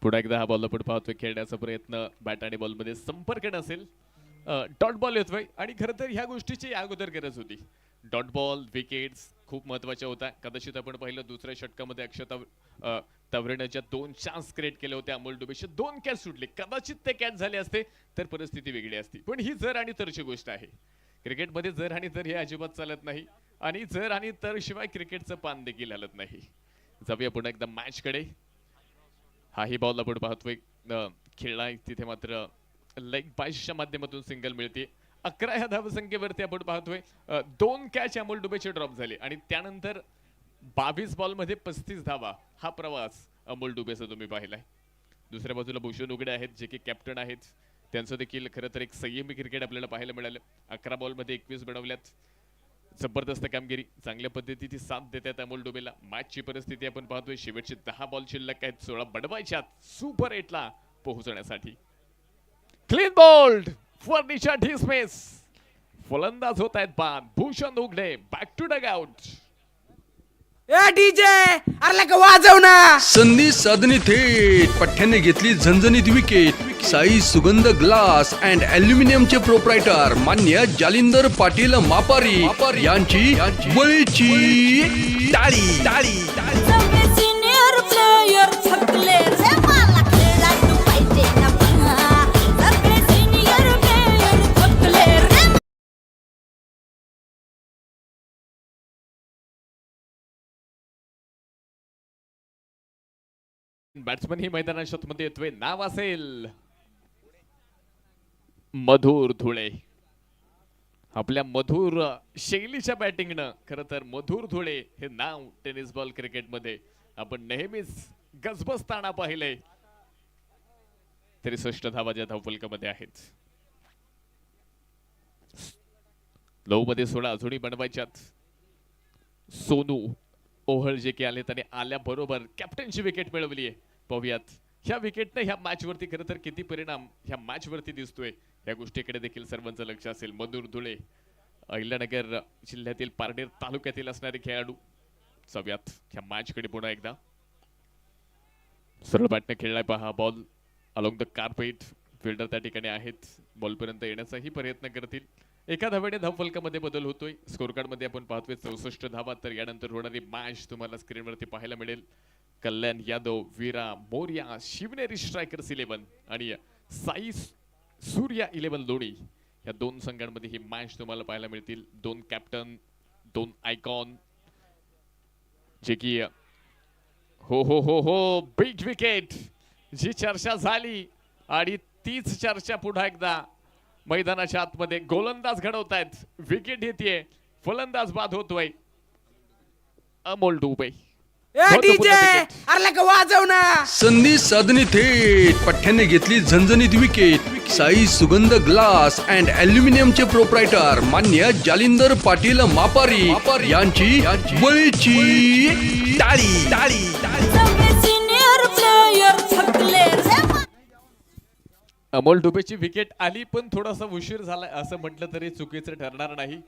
पुढे एकदा हा बॉल आपण पाहतोय. खेळण्याचा प्रयत्न बॅट आणि बॉलमध्ये संपर्क नसेल. डॉट बॉल येतोय आणि खरं तर ह्या गोष्टीची अगोदर गरज होती. डॉट बॉल विकेट्स खूप महत्वाच्या होत्या. कदाचित आपण पाहिलं दुसऱ्या षटकामध्ये अक्षता तवरेण्याच्या 2 चान्स क्रिएट केले होते. अमोल डुबेचे 2 कॅच सुटले. कदाचित ते कॅच झाले असते तर परिस्थिती वेगळी असती. पण ही जर आणि तरची गोष्ट आहे. क्रिकेटमध्ये जर आणि तर हे अजिबात चालत नाही आणि जर आणि तर शिवाय क्रिकेटचं पान देखील हलत नाही. जाऊया पुन्हा एकदा मॅच कडे. हाही बॉल आपण पाहतोय खेळलाय तिथे मात्र लेग बाईसच्या माध्यमातून सिंगल मिळते. 11 ह्या धावसंख्येवरती आपण पाहतोय 2 कॅच अमोल डुबेचे ड्रॉप झाले आणि त्यानंतर 22 बॉलमध्ये 35 धावा. हा प्रवास अमोल डुबेचा तुम्ही पाहिलाय. दुसऱ्या बाजूला भूषण उघडे आहेत जे की कॅप्टन आहेत. त्यांचं देखील खरं तर एक संयमी क्रिकेट आपल्याला पाहायला मिळालं. 11 बॉलमध्ये 21 बनवल्यात. जबरदस्त कामगिरी. चांगल्या पद्धतीची साथ देतात अमोल डुबेला. मॅचची परिस्थिती आपण पाहतोय. शेवटचे 10 बॉल शिल्लक आहेत. 16 बनवायच्यात सुपर 8ला पोहोचण्यासाठी. Clean bowled furniture dismiss. फलंदाज होत आहेत बाद. Bhushan Ughade back to dugout. ए डीजे अरे लका वाजव ना. संधी साधने थेट पठ्ठ्याने घेतली झणझणीत विकेट. साई सुगंध ग्लास अँड अल्युमिनियमचे प्रोप्रायटर मान्य जालिंदर पाटील मापारी यांची बळीची टाळी. सगळे सिनियर प्लेयर थकले रे, मला खेळायला पाहिजे ना पुन्हा. सगळे सिनियर प्लेयर थकले रे. बॅट्समन ही मैदानात मध्ये येतोय. नाव असेल मधुर धुळे. आपल्या मधुर शैलीच्या बॅटिंगनं खरं तर मधुर धुळे हे नाव टेनिस बॉल क्रिकेटमध्ये आपण नेहमीच गजबजताना पाहिलंय. 63 धावा ज्या धावफलकामध्ये आहेत. 9 मध्ये 16 अजूनही बनवायच्यात. सोनू ओहळ जे की आले त्याने आल्याबरोबर कॅप्टनची विकेट मिळवली आहे. पाहूयात ह्या विकेटने ह्या मॅच वरती खरं तर किती परिणाम ह्या मॅच वरती दिसतोय. या गोष्टीकडे देखील सर्वांचं लक्ष असेल. मधुर धुळे अहिल्यानगर जिल्ह्यातील पारनेर तालुक्यातील असणारे खेळाडू. जाऊयात ह्या मॅच कडे पुन्हा एकदा. सरळ बॅटने खेळलाय पहा. Ball along the carpet. Fielder त्या ठिकाणी आहेत. बॉल पर्यंत येण्याचाही प्रयत्न करतील. एका धावेने धावफलकामध्ये बदल होतोय. स्कोर कार्ड मध्ये आपण पाहतोय 64 धावा. तर यानंतर होणारी मॅच तुम्हाला स्क्रीनवरती पाहायला मिळेल. कल्याण यादव, वीरा मोर्या, शिवनेरी स्ट्रायकर्स 11 आणि साई सूर्या 11 लोणी या 2 संघांमध्ये ही मॅच तुम्हाला पाहायला मिळतील. 2 कॅप्टन, 2 आयकॉन जे की हो बिग विकेट जी चर्चा झाली आणि तीच चर्चा पुन्हा एकदा मैदानाच्या आतमध्ये गोलंदाज घडवतायत. विकेट येते. फलंदाज बाद होतोय अमोल डुबे. ए डीजे अरे लका वाजव ना. संधी साधने थेट पठ्ठ्याने घेतली झणझणीत विकेट. साई सुगंध ग्लास अँड अल्युमिनियमचे प्रोप्रायटर मान्य जालिंदर पाटील मापारी यांची बळीची टाळी. सगळे सिनियर प्लेयर थकले रे. अमोल डुबेची विकेट आली पण थोडासा उशीर झाला असं म्हटलं तरी चुकीचं ठरणार नाही.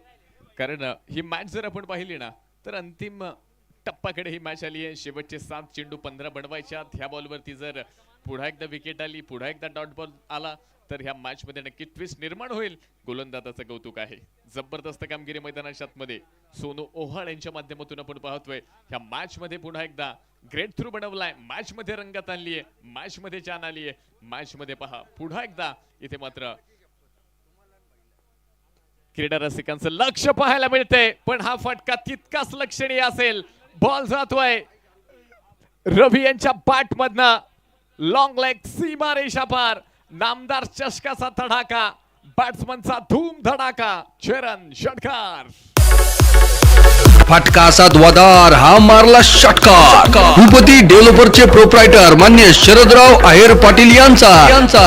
कारण ही मॅच जर आपण पाहिली ना तर अंतिम टप्प्याकडे ही मॅच आली आहे. शेवटचे 7 चेंडू 15 बनवायच्या. ह्या बॉलवरती जर पुन्हा एकदा विकेट आली, पुन्हा एकदा डॉट बॉल आला तर ह्या मॅच मध्ये नक्की ट्विस्ट निर्माण होईल. गोलंदाजाचं कौतुक आहे. जबरदस्त कामगिरी मैदानाच्या मध्ये सोनू ओहाळ यांच्या माध्यमातून आपण पाहतोय. ह्या मॅच मध्ये पुन्हा एकदा ग्रेट थ्रू बनवलाय. मॅच मध्ये रंगत आणली आहे, मॅच मध्ये जान आली आहे. मॅच मध्ये पहा पुन्हा एकदा इथे मात्र क्रीडा रसिकांचं लक्ष पाहायला मिळते, पण हा फटका तितकाच लक्षणीय असेल. बॉल जातोय रवी यांच्या बॅट मधनं, लॉंग लेग सीमा रेषा पार. नामदार चषकाचा धडाका, बॅट्समनचा धूम धडाका. चरण षटकार, फटका असा धुवाधार, हा मारला षटकार. भूपती डेव्हलपरचे प्रोप्रायटर मान्य शरदराव आहेर पाटील यांचा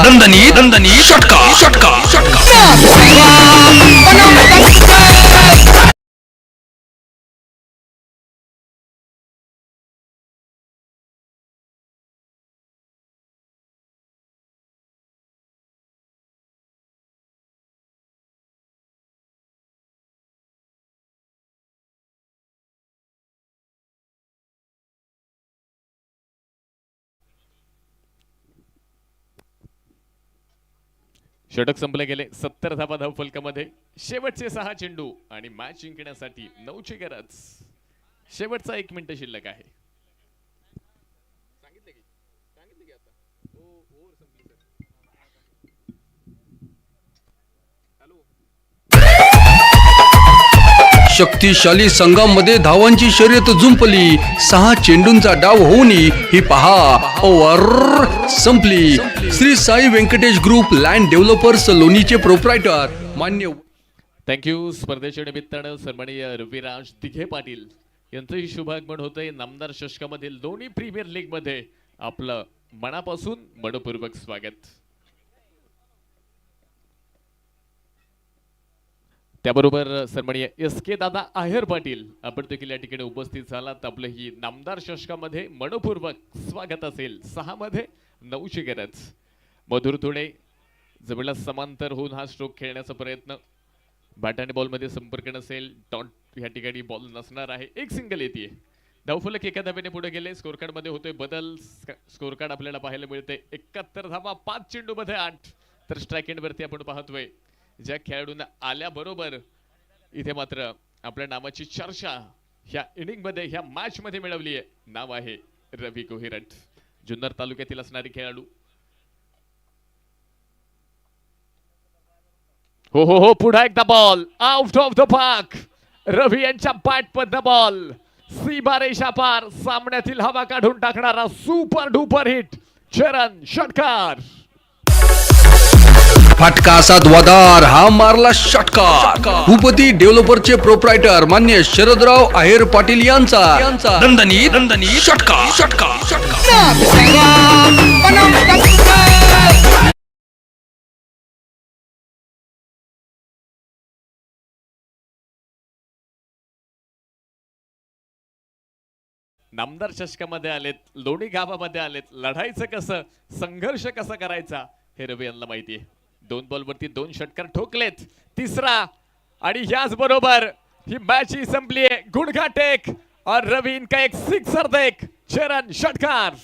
दणदणी षटकार षटकार षटकार. षटक संपले गेले. 70 धावा धाव फलकामध्ये. शेवटचे 6 चेंडू आणि मॅच जिंकण्यासाठी 9ची गरज. शेवटचा 1 मिनिट शिल्लक आहे. शक्तिशाली संघामध्ये धावांची शर्यत जुंपली. 6 चेंडूंचा डाव होऊनही ही पहा ओव्हर संपली. Shri Sai Venkatesh group land developers लोणीचे प्रोप्रायटर मान्य. थँक्यू. स्पर्धेच्या निमित्तानं सन्माननीय रविराज दिघे पाटील यांचंही शुभागमन होतंय. नामदार चषकामधील लोणी प्रीमियर लीग मध्ये आपलं मनापासून मनपूर्वक स्वागत. त्याबरोबर सन्माननीय SK दादा आहेर पाटील आपण देखील या ठिकाणी उपस्थित झालात. आपलं ही नामदार चषकामध्ये मनपूर्वक स्वागत असेल. 6 मध्ये 9ची गरज. मधुर थोडे जवळला समांतर होऊन हा स्ट्रोक खेळण्याचा प्रयत्न. बॅट आणि बॉल मध्ये संपर्क नसेल. डॉट या ठिकाणी बॉल नसणार आहे. एक सिंगल येते. धावफलक एका धावेने पुढे गेले. स्कोर कार्ड मध्ये होतोय बदल. स्कोर कार्ड आपल्याला पाहायला मिळते 71 धावा 5 चेंडू मध्ये 8. तर स्ट्राईक एंड वरती आपण पाहतोय ज्या खेळाडूंना आल्याबरोबर इथे मात्र आपल्या नावाची चर्चा ह्या इनिंग मध्ये ह्या मॅच मध्ये मिळवली आहे. नाव आहे रवी कोहिरट. जुन्नर तालुक्यातील असणारी खेळाडू. हो हो हो पुन्हा एकदा ball out of the park. Ravi यांच्या बॅट मधनं बॉल सीमा रेषा पार. सामन्यातील हवा काढून टाकणारा सुपर डुपर हिट. चरण षटकार. फटका असा धुवाधार, हा मारला षटकार. भूपती डेव्हलपरचे प्रोप्रायटर मान्य शरदराव आहेर पाटील यांचा दणदणी षटकार षटकार षटकार. नामदार चषकामध्ये आलेत, लोणी गावामध्ये आलेत. लढायचं कसं, संघर्ष कसा करायचा हे रवी यांना माहिती आहे. 2 बॉलवरती 2 षटकार ठोकलेत. तिसरा आणि याच बरोबर ही मॅच ही संपली आहे. गुडघा टेक और रवी इनका एक सिक्सर देख. चरण षटकार.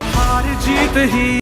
हार जीत ही